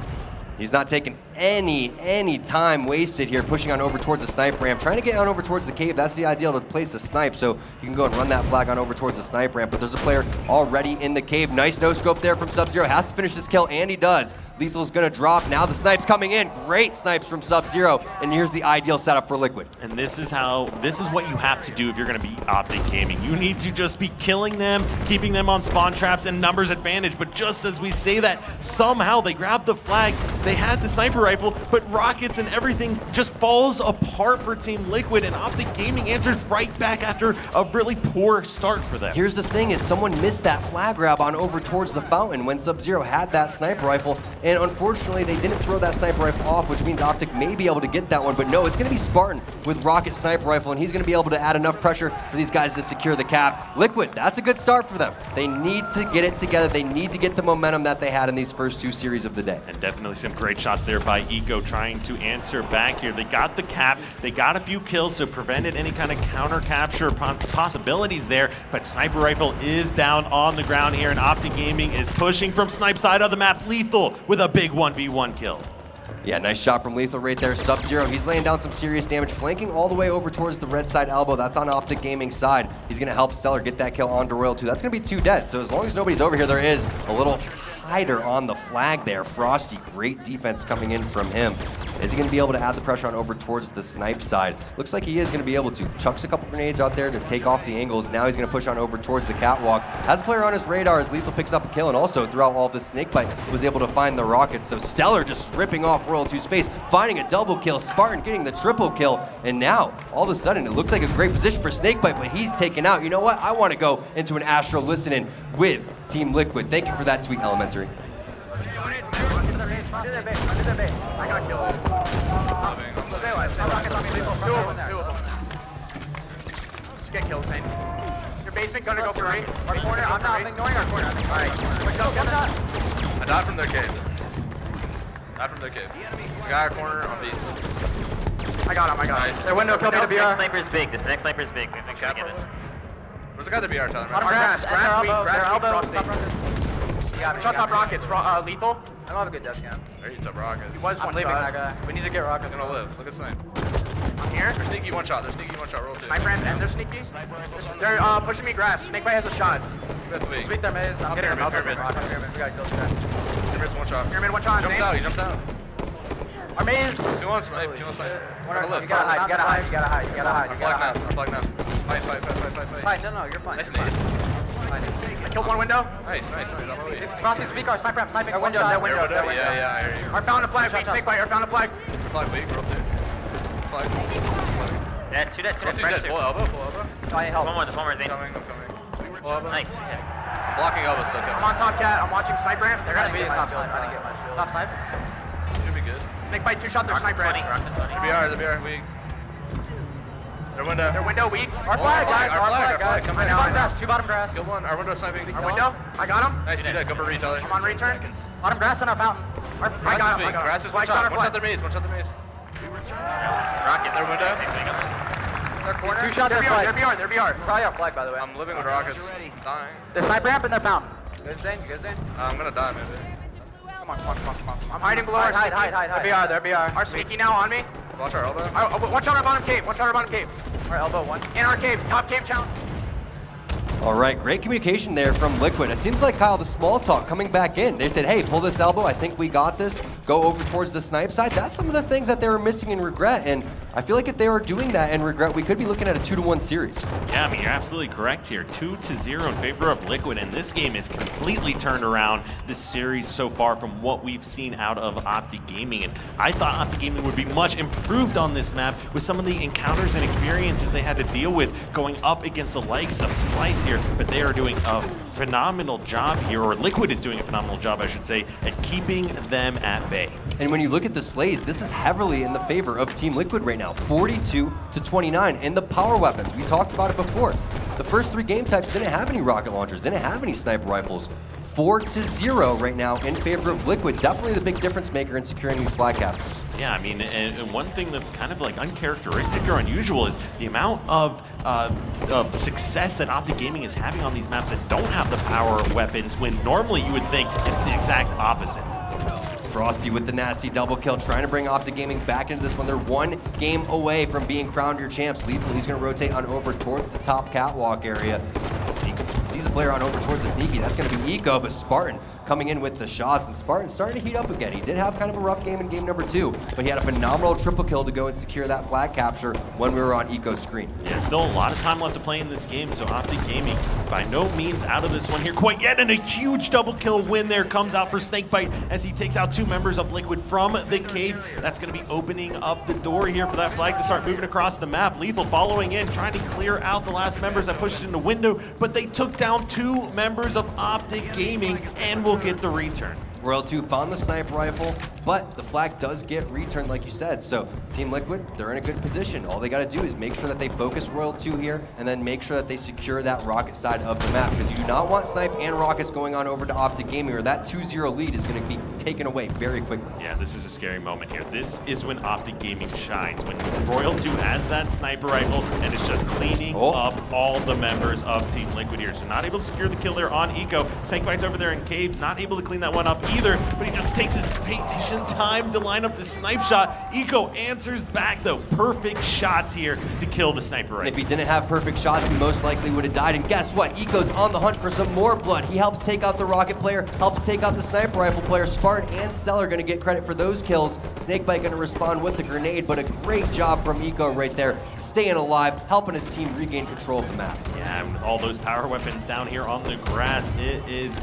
he's not taking any time wasted here, pushing on over towards the sniper ramp, trying to get on over towards the cave. That's the ideal to place the snipe, so you can go and run that flag on over towards the sniper ramp, but there's a player already in the cave. Nice no-scope there from Sub-Zero. Has to finish this kill, and he does. Lethal's gonna drop. Now the snipe's coming in. Great snipes from Sub-Zero, and here's the ideal setup for Liquid. And this is what you have to do if you're gonna be OpTic Gaming. You need to just be killing them, keeping them on spawn traps and numbers advantage. But just as we say that, somehow they grab the flag, they had the sniper rifle, but rockets and everything just falls apart for Team Liquid, and OpTic Gaming answers right back after a really poor start for them. Here's the thing is someone missed that flag grab on over towards the fountain when Sub-Zero had that sniper rifle, and unfortunately they didn't throw that sniper rifle off, which means OpTic may be able to get that one, but no, it's gonna be Spartan with rocket sniper rifle, and he's gonna be able to add enough pressure for these guys to secure the cap. Liquid, that's a good start for them. They need to get it together. They need to get the momentum that they had in these first 2 series of the day. And definitely some great shots there by Eco trying to answer back here. They got the cap, they got a few kills, so prevented any kind of counter capture possibilities there, but sniper rifle is down on the ground here, and OpTic Gaming is pushing from snipe side of the map. Lethal with a big 1v1 kill. Yeah, nice shot from Lethal right there. Sub-Zero, he's laying down some serious damage, flanking all the way over towards the red side elbow. That's on OpTic Gaming's side. He's gonna help Stellar get that kill onto Royal 2. That's gonna be 2 dead, so as long as nobody's over here, there is a little hider on the flag there. Frosty, great defense coming in from him. Is he going to be able to add the pressure on over towards the snipe side? Looks like he is going to be able to. Chucks a couple grenades out there to take off the angles. Now he's going to push on over towards the catwalk. Has a player on his radar as Lethal picks up a kill, and also throughout all this snakebite was able to find the rocket. So Stellar just ripping off Royal 2 space, finding a double kill. Spartan getting the triple kill, and now all of a sudden it looked like a great position for snakebite, but he's taken out. You know what? I want to go into an Astro listening with Team Liquid. Thank you for that tweet, Elementary. I got killed. Two of them. Just get killed, Saint. Your basement gonna go for right. Our corner, I'm not ignoring our corner. Alright. I died from their cave. We got our corner on beast. I got him. Nice. Their window killed me to This next BR. sniper's big. This next sniper's big. Make sure you get it. Where's the guy that BR telling me? On grass. Grass weak. Their elbow. Grass weak. Yeah, shot top rockets. Lethal. I don't have a good death cam. There you top rockets. He was I'm one leaving shot. that guy. We need to get rockets. He's gonna live. Look at Snipe. I'm here. They're sneaky one shot. Roll two. Sniper and they're sneaky. They're pushing me grass. Snakebite has a shot. That's weak. Sweep their maze. I'm Pyramid, I'll pyramid. Pyramid. We gotta kill this guy. Pyramid's one shot. Pyramid one shot. Jumped out. He jumped out. Our maze. Two on Snipe. Two on Snipe. You gotta hide. You gotta hide. You gotta hide. You gotta hide. I'm You gotta hide. flagged now. Fight. Fine. No, you're fine. Nice You're fine. nade. I killed one window. Nice. I'm away. Crossing speak our sniper. I'm sniping. Their One window, shot. their window, their window. Yeah, I hear you. I found a flag. Weak snakebite. I found a flag. Flag weak. Roll two. Flag. Dead. Two dead. Roll two dead. Full elbow. No, I need help. There's one more, Zane. I'm coming. Full elbow. Nice. Blocking elbow still. I'm on top cat. I'm watching sniper ramp. They're I gonna didn't be get my shield. I didn't get my shield. Top snipe. Should be good. snakebite. Two shot. They're sniper ramp. Rocks at 20. The BR weak. Their window. Their window weak. Our flag, guys. our flag, guys. come Two in. bottom grass. Two bottom grass. Kill one. Our window sniping. Our window. I got him. Nice, two dead. Go for retailer. I'm on return. Bottom grass on our fountain. I got him. Grass is one Flag shot. shot. One shot their maze. One shot their maze. Rocket. Their window. Their corner. Two shots. They're Their BR. They're BR. Probably our flag, by the way. I'm living with rockets. Dying. They're sniper ramp and they're fountain. Good Zane. Good Zane. I'm gonna die maybe. Come on. I'm hiding below our Hide. sneaky. They're BR. Our sneaky now on me. Watch our elbow. One shot our bottom cave. Our elbow one. In our cave. Top cave challenge. All right, great communication there from Liquid. It seems like, Kyle, the small talk coming back in. They said, hey, pull this elbow. I think we got this. Go over towards the snipe side. That's some of the things that they were missing in Regret. And I feel like if they were doing that in Regret, we could be looking at a 2-1 series. Yeah, I mean, you're absolutely correct here. 2-0 in favor of Liquid, and this game is completely turned around this series so far from what we've seen out of OpTic Gaming. And I thought OpTic Gaming would be much improved on this map with some of the encounters and experiences they had to deal with going up against the likes of Splice here, but they are doing a phenomenal job here, or Liquid is doing a phenomenal job, I should say, at keeping them at bay. And when you look at the slays, this is heavily in the favor of Team Liquid right now, 42-29. And the power weapons, we talked about it before. The first 3 game types didn't have any rocket launchers, didn't have any sniper rifles. 4-0 right now in favor of Liquid. Definitely the big difference maker in securing these flag captures. Yeah, I mean, and one thing that's kind of like uncharacteristic or unusual is the amount of success that OpTic Gaming is having on these maps that don't have the power weapons, when normally you would think it's the exact opposite. Frosty with the nasty double kill, trying to bring OpTic Gaming back into this one. They're 1 game away from being crowned your champs. Lethal, he's going to rotate on over towards the top catwalk area. Sees a player on over towards the sneaky. That's going to be Eco, but Spartan coming in with the shots, and Spartan's starting to heat up again. He did have kind of a rough game in game number 2, but he had a phenomenal triple kill to go and secure that flag capture when we were on Eco's screen. Yeah, still a lot of time left to play in this game, so OpTic Gaming by no means out of this one here quite yet, and a huge double kill win there comes out for Snakebite as he takes out 2 members of Liquid from the cave. That's going to be opening up the door here for that flag to start moving across the map. Lethal following in, trying to clear out the last members that pushed it in the window, but they took down 2 members of OpTic Gaming and will get the return. Royal 2 found the sniper rifle, but the flag does get returned like you said. So Team Liquid, they're in a good position. All they got to do is make sure that they focus Royal 2 here and then make sure that they secure that rocket side of the map, because you do not want snipe and rockets going on over to OpTic Gaming, or that 2-0 lead is going to be taken away very quickly. Yeah, this is a scary moment here. This is when OpTic Gaming shines, when Royal 2 has that sniper rifle and it's just cleaning up all the members of Team Liquid here. So not able to secure the kill there on Eco. Snakebite's over there in cave, not able to clean that one up either, but he just takes his patient time to line up the snipe shot. Eco answers back though. Perfect shots here to kill the sniper rifle. If he didn't have perfect shots, he most likely would have died. And guess what? Eco's on the hunt for some more blood. He helps take out the rocket player, helps take out the sniper rifle player. Spartan and Cell are going to get credit for those kills. Snakebite going to respond with the grenade, but a great job from Eco right there, staying alive, helping his team regain control of the map. Yeah, and all those power weapons down here on the grass, it is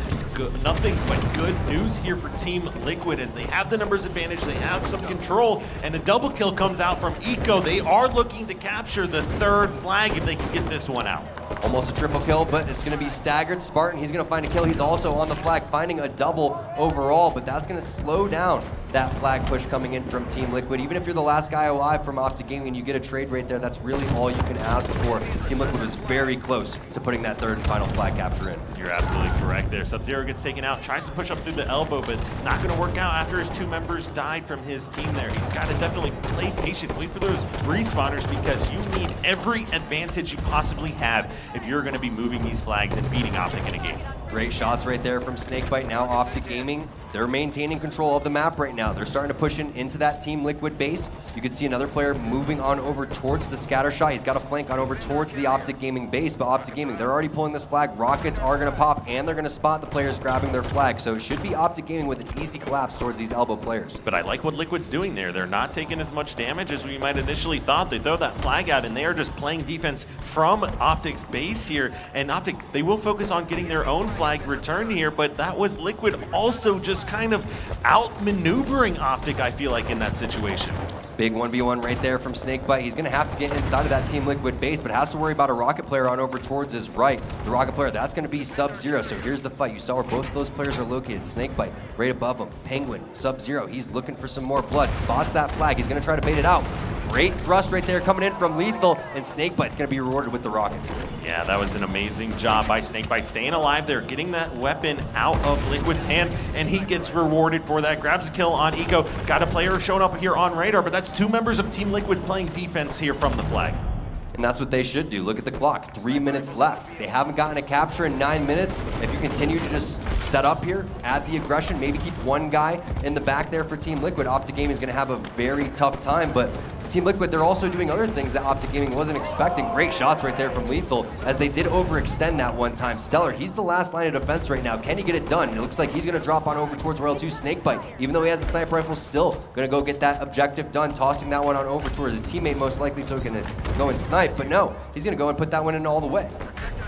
nothing but good news here for Team Liquid as they have the numbers advantage, they have some control, and a double kill comes out from Eco. They are looking to capture the 3rd flag if they can get this one out. Almost a triple kill, but it's going to be staggered. Spartan, he's going to find a kill. He's also on the flag, finding a double overall, but that's going to slow down that flag push coming in from Team Liquid. Even if you're the last guy alive from OpTic Gaming and you get a trade right there, that's really all you can ask for. Team Liquid was very close to putting that third and final flag capture in. You're absolutely correct there. Sub-Zero gets taken out, tries to push up through the elbow, but not going to work out after his 2 members died from his team there. He's got to definitely play patient, wait for those respawners, because you need every advantage you possibly have if you're going to be moving these flags and beating OpTic in a game. Great shots right there from Snakebite. Now OpTic Gaming, they're maintaining control of the map right now. They're starting to push into that Team Liquid base. You can see another player moving on over towards the scatter shot. He's got a flank on over towards the OpTic Gaming base, but OpTic Gaming, they're already pulling this flag. Rockets are going to pop, and they're going to spot the players grabbing their flag. So it should be OpTic Gaming with an easy collapse towards these elbow players. But I like what Liquid's doing there. They're not taking as much damage as we might initially thought. They throw that flag out, and they are just playing defense from OpTic's base here. And OpTic, they will focus on getting their own flag returned here, but that was Liquid also just kind of outmaneuvering OpTic, I feel like, in that situation. Big 1v1 right there from Snakebite. He's going to have to get inside of that Team Liquid base, but has to worry about a Rocket player on over towards his right. The Rocket player, that's going to be Sub-Zero. So here's the fight. You saw where both of those players are located. Snakebite right above him. Penguin, Sub-Zero. He's looking for some more blood. Spots that flag. He's going to try to bait it out. Great thrust right there coming in from Lethal, and Snakebite's going to be rewarded with the rockets. Yeah, that was an amazing job by Snakebite, staying alive there, getting that weapon out of Liquid's hands, and he gets rewarded for that. Grabs a kill on Eco. Got a player showing up here on radar, but that's 2 members of Team Liquid playing defense here from the flag. And that's what they should do. Look at the clock, 3 minutes left. They haven't gotten a capture in 9 minutes. If you continue to just set up here, add the aggression, maybe keep one guy in the back there for Team Liquid, OpTic Gaming is going to have a very tough time, but Team Liquid, they're also doing other things that OpTic Gaming wasn't expecting. Great shots right there from Lethal, as they did overextend that one time. Stellar, he's the last line of defense right now. Can he get it done? It looks like he's going to drop on over towards Royal 2. Snakebite, even though he has a sniper rifle, still going to go get that objective done, tossing that one on over towards his teammate most likely so he can go and snipe, but no, he's going to go and put that one in all the way.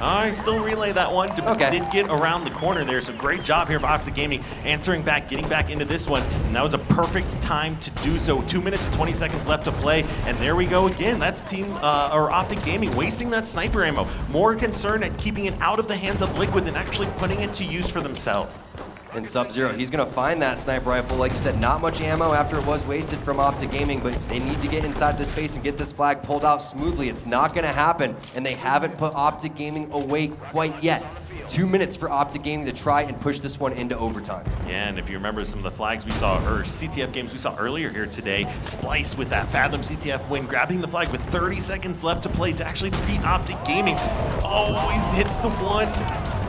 I still relay that one. Okay. Did get around the corner there. So great job here by OpTic Gaming, answering back, getting back into this one. And that was a perfect time to do so. 2 minutes and 20 seconds left to play. And there we go again. That's OpTic Gaming wasting that sniper ammo. More concerned at keeping it out of the hands of Liquid than actually putting it to use for themselves. And Sub-Zero, he's going to find that sniper rifle. Like you said, not much ammo after it was wasted from OpTic Gaming, but they need to get inside this space and get this flag pulled out smoothly. It's not going to happen, and they haven't put OpTic Gaming away quite yet. 2 minutes for OpTic Gaming to try and push this one into overtime. Yeah, and if you remember some of the flags we saw, or CTF games we saw earlier here today, Splice with that Fathom CTF win, grabbing the flag with 30 seconds left to play to actually defeat OpTic Gaming. Always hits the one.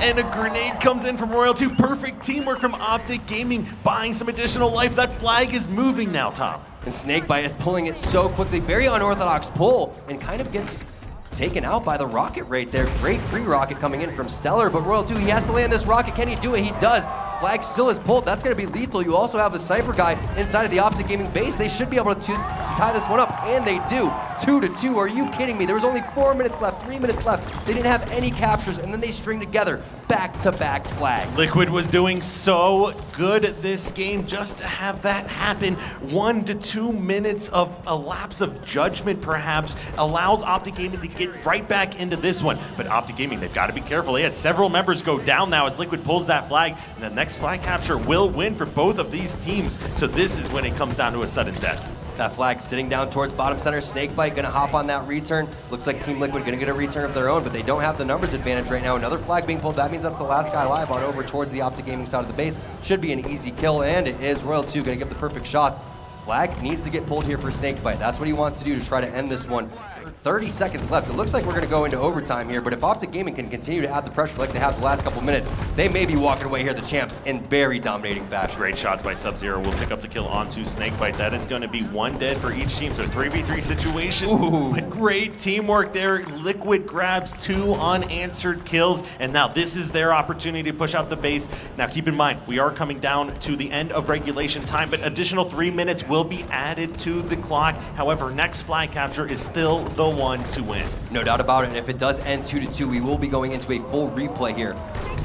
And a grenade comes in from Royal 2. Perfect teamwork from OpTic Gaming, buying some additional life. That flag is moving now, Tom. And Snakebite is pulling it so quickly. Very unorthodox pull, and kind of gets taken out by the rocket right there. Great pre-rocket coming in from Stellar, but Royal 2, he has to land this rocket. Can he do it? He does. Flag still is pulled. That's going to be Lethal. You also have the sniper guy inside of the OpTic Gaming base. They should be able to tie this one up, and they do. 2-2. Are you kidding me? There was only 4 minutes left, 3 minutes left. They didn't have any captures, and then they string together back-to-back flags. Liquid was doing so good this game just to have that happen. 1 to 2 minutes of a lapse of judgment, perhaps, allows OpTic Gaming to get right back into this one. But OpTic Gaming, they've got to be careful. They had several members go down now as Liquid pulls that flag, and the next flag capture will win for both of these teams. So this is when it comes down to a sudden death. That flag sitting down towards bottom center. Snakebite gonna hop on that return. Looks like Team Liquid gonna get a return of their own, but they don't have the numbers advantage right now. Another flag being pulled. That means that's the last guy alive on over towards the OpTic Gaming side of the base. Should be an easy kill, and it is. Royal 2 gonna get the perfect shots. Flag needs to get pulled here for Snakebite. That's what he wants to do to try to end this one. 30 seconds left. It looks like we're going to go into overtime here, but if OpTic Gaming can continue to add the pressure like they have the last couple minutes, they may be walking away here the champs in very dominating fashion. Great shots by Sub-Zero. Will pick up the kill onto Snakebite. That is going to be 1 dead for each team, so 3v3 situation. Ooh. But great teamwork there. Liquid grabs 2 unanswered kills, and now this is their opportunity to push out the base. Now keep in mind, we are coming down to the end of regulation time, but additional 3 minutes will be added to the clock. However, next flag capture is still the one to win. No doubt about it, and if it does end 2-2, we will be going into a full replay here.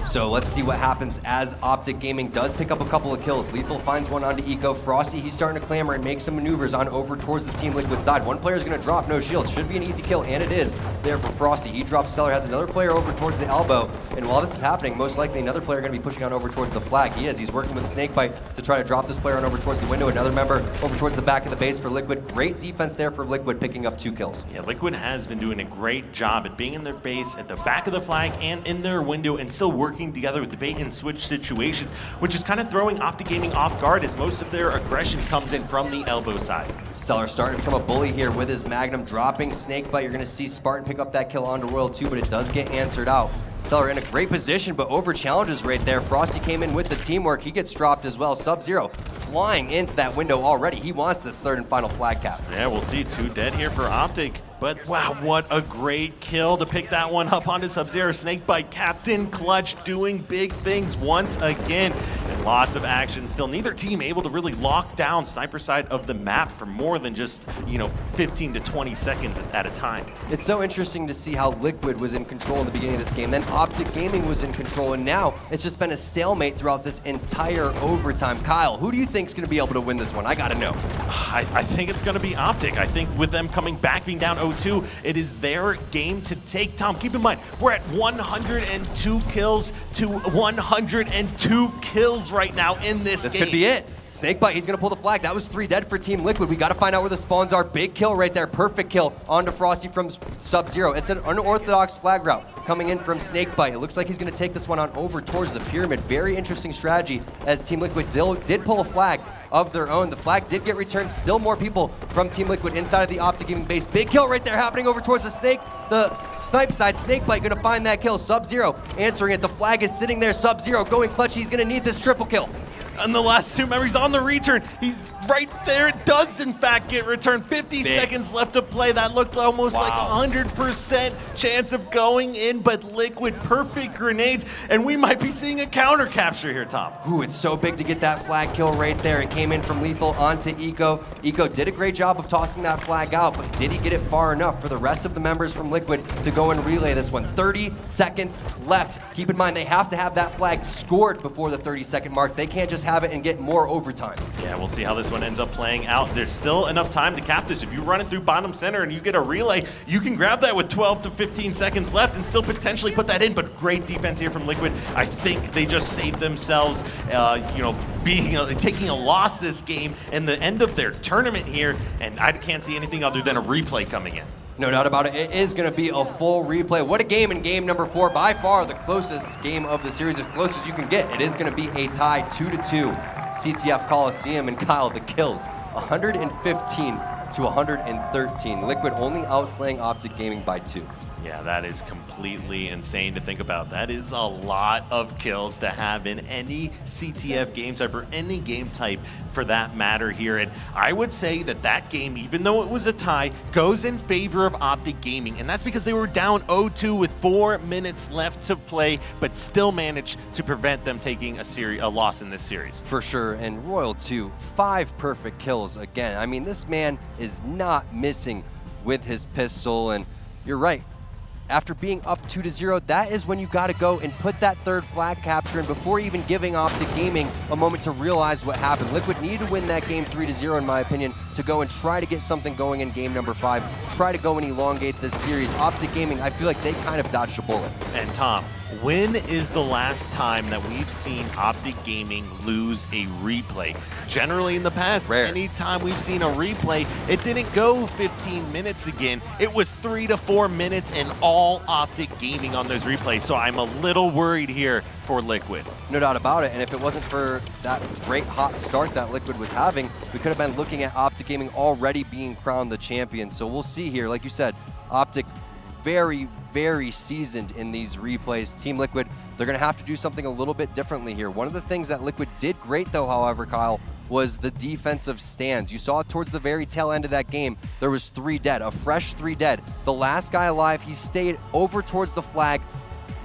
So let's see what happens as OpTic Gaming does pick up a couple of kills. Lethal finds one onto Eco. Frosty, he's starting to clamor and make some maneuvers on over towards the Team Liquid side. One player is going to drop, no shields. Should be an easy kill, and it is there for Frosty. He drops Stellar, has another player over towards the elbow. And while this is happening, most likely another player going to be pushing on over towards the flag. He is. He's working with Snakebite to try to drop this player on over towards the window. Another member over towards the back of the base for Liquid. Great defense there for Liquid, picking up 2 kills. Yeah, Liquid has been doing a great job at being in their base, at the back of the flag, and in their window, and still working together with the bait and switch situations, which is kind of throwing OpTic Gaming off guard as most of their aggression comes in from the elbow side. Stellar starting from a bully here with his Magnum, dropping Snakebite. You're going to see Spartan pick up that kill onto Royal 2, but it does get answered out. Stellar in a great position, but over challenges right there. Frosty came in with the teamwork. He gets dropped as well. Sub-Zero flying into that window already. He wants this 3rd and final flag cap. Yeah, we'll see 2 dead here for OpTic. But wow, what a great kill to pick that one up onto Sub-Zero. Snakebite, Captain Clutch doing big things once again. And lots of action still. Neither team able to really lock down sniper side of the map for more than just, 15 to 20 seconds at a time. It's so interesting to see how Liquid was in control in the beginning of this game. Then OpTic Gaming was in control, and now it's just been a stalemate throughout this entire overtime. Kyle, who do you think is going to be able to win this one? I got to know. I think it's going to be OpTic. I think with them coming back, being down 0-2, it is their game to take. Tom, keep in mind, we're at 102 kills to 102 kills right now in this game. This could be it. Snakebite, he's going to pull the flag. That was 3 dead for Team Liquid. We got to find out where the spawns are. Big kill right there. Perfect kill onto Frosty from Sub-Zero. It's an unorthodox flag route coming in from Snakebite. It looks like he's going to take this one on over towards the pyramid. Very interesting strategy as Team Liquid did pull a flag of their own. The flag did get returned. Still more people from Team Liquid inside of the OpTic Gaming base. Big kill right there happening over towards the snipe side. Snakebite going to find that kill. Sub-Zero answering it. The flag is sitting there. Sub-Zero going clutch. He's going to need this triple kill. And the last 2 members on the return. He's right there. It does, in fact, get returned. 50 seconds left to play. That looked almost like 100% chance of going in, but Liquid, perfect grenades, and we might be seeing a counter capture here, Tom. Ooh, it's so big to get that flag kill right there. It came in from Lethal onto Eco. Eco did a great job of tossing that flag out, but did he get it far enough for the rest of the members from Liquid to go and relay this one? 30 seconds left. Keep in mind, they have to have that flag scored before the 30-second mark. They can't just have it and get more overtime. Yeah, we'll see how this one ends up playing out. There's still enough time to cap this. If you run it through bottom center and you get a relay, you can grab that with 12 to 15 seconds left and still potentially put that in, but great defense here from Liquid. I think they just saved themselves, taking a loss this game and the end of their tournament here, and I can't see anything other than a replay coming in. No doubt about it. It is going to be a full replay. What a game in game number 4. By far the closest game of the series, as close as you can get. It is going to be a tie 2-2 CTF Coliseum, and Kyle, the kills 115 to 113. Liquid only outslaying OpTic Gaming by 2. Yeah, that is completely insane to think about. That is a lot of kills to have in any CTF game type or any game type for that matter here. And I would say that that game, even though it was a tie, goes in favor of OpTic Gaming. And that's because they were down 0-2 with 4 minutes left to play, but still managed to prevent them taking a loss in this series. For sure. And Royal 2, 5 perfect kills again. I mean, this man is not missing with his pistol. And you're right. After being up 2-0, that is when you got to go and put that 3rd flag capture in before even giving OpTic Gaming a moment to realize what happened. Liquid need to win that game 3-0 in my opinion to go and try to get something going in game number 5. Try to go and elongate this series. OpTic Gaming, I feel like they kind of dodged a bullet. And Tom, when is the last time that we've seen OpTic Gaming lose a replay? Generally in the past, rare. Anytime we've seen a replay, it didn't go 15 minutes again. It was 3 to 4 minutes and all OpTic Gaming on those replays. So I'm a little worried here for Liquid. No doubt about it. And if it wasn't for that great hot start that Liquid was having, we could have been looking at OpTic Gaming already being crowned the champion. So we'll see here. Like you said, OpTic very, very seasoned in these replays. Team Liquid, they're going to have to do something a little bit differently here. One of the things that Liquid did great, though, however, Kyle, was the defensive stands. You saw it towards the very tail end of that game. There was 3 dead, a fresh 3 dead. The last guy alive, he stayed over towards the flag.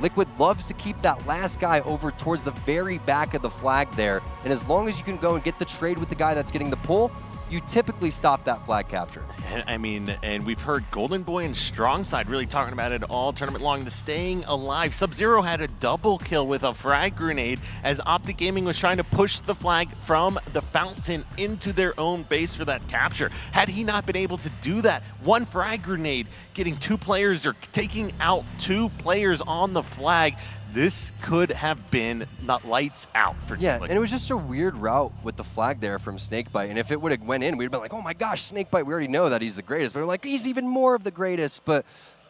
Liquid loves to keep that last guy over towards the very back of the flag there. And as long as you can go and get the trade with the guy that's getting the pull, you typically stop that flag capture. And, I mean, and we've heard Golden Boy and Strongside really talking about it all tournament long, the staying alive. Sub-Zero had a double kill with a frag grenade as OpTic Gaming was trying to push the flag from the fountain into their own base for that capture. Had he not been able to do that, one frag grenade getting 2 players or taking out 2 players on the flag, this could have been not lights out for Team Liquid. And it was just a weird route with the flag there from Snakebite. And if it would have went in, we'd have been like, oh my gosh, Snakebite, we already know that he's the greatest. But we're like, he's even more of the greatest. But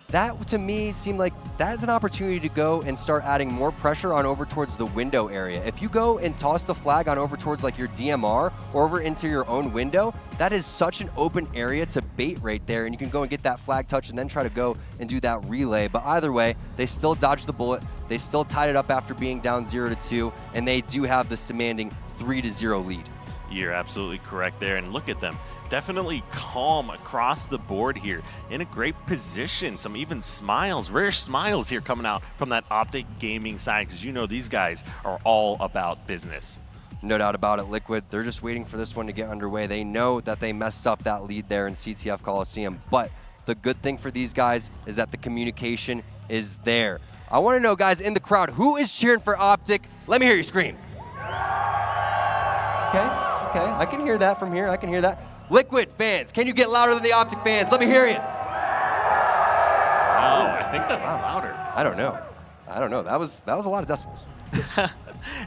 that, to me, seemed like that's an opportunity to go and start adding more pressure on over towards the window area. If you go and toss the flag on over towards like your DMR or over into your own window, that is such an open area to bait right there, and you can go and get that flag touch and then try to go and do that relay. But either way, they still dodged the bullet. They still tied it up after being down 0-2, and they do have this demanding 3-0 lead. You're absolutely correct there, and look at them. Definitely calm across the board here, in a great position. Some even smiles, rare smiles here coming out from that OpTic Gaming side, because you know these guys are all about business. No doubt about it, Liquid. They're just waiting for this one to get underway. They know that they messed up that lead there in CTF Coliseum, but the good thing for these guys is that the communication is there. I want to know, guys in the crowd, who is cheering for OpTic? Let me hear you scream. Okay, I can hear that from here. I can hear that. Liquid fans, can you get louder than the OpTic fans? Let me hear you. Oh, I think that was louder. I don't know. That was a lot of decibels.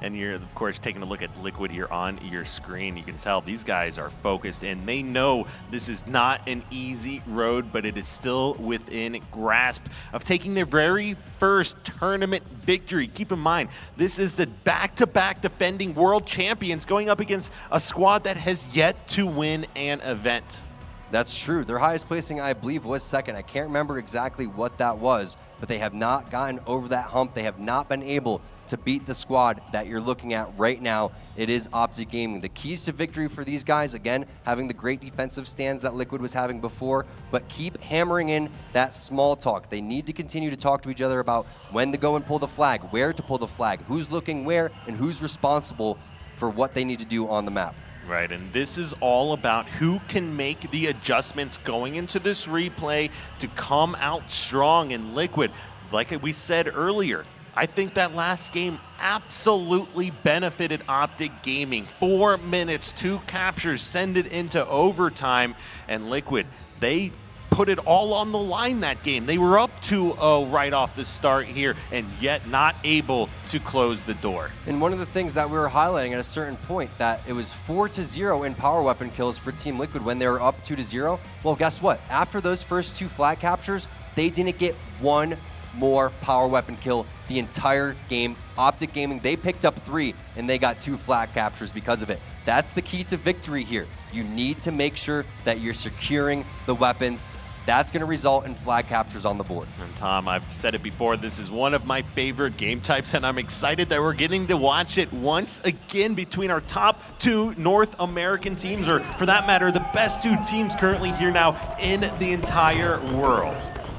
And you're, of course, taking a look at Liquid here on your screen. You can tell these guys are focused, and they know this is not an easy road, but it is still within grasp of taking their very first tournament victory. Keep in mind, this is the back-to-back defending world champions going up against a squad that has yet to win an event. That's true. Their highest placing, I believe, was second. I can't remember exactly what that was, but they have not gotten over that hump. They have not been able to beat the squad that you're looking at right now. It is OpTic Gaming. The keys to victory for these guys, again, having the great defensive stands that Liquid was having before, but keep hammering in that small talk. They need to continue to talk to each other about when to go and pull the flag, where to pull the flag, who's looking where, and who's responsible for what they need to do on the map. Right, and this is all about who can make the adjustments going into this replay to come out strong. And Liquid, like we said earlier, I think that last game absolutely benefited OpTic Gaming. 4 minutes, 2 captures, send it into overtime, and Liquid, they put it all on the line that game. They were up 2-0 right off the start here, and yet not able to close the door. And one of the things that we were highlighting at a certain point, that it was 4-0 in power weapon kills for Team Liquid when they were up 2-0. Well, guess what? After those first 2 flag captures, they didn't get one more power weapon kill the entire game. OpTic Gaming, they picked up 3 and they got 2 flag captures because of it. That's the key to victory here. You need to make sure that you're securing the weapons. That's going to result in flag captures on the board. And Tom, I've said it before, this is one of my favorite game types, and I'm excited that we're getting to watch it once again between our top 2 North American teams, or for that matter, the best 2 teams currently here now in the entire world.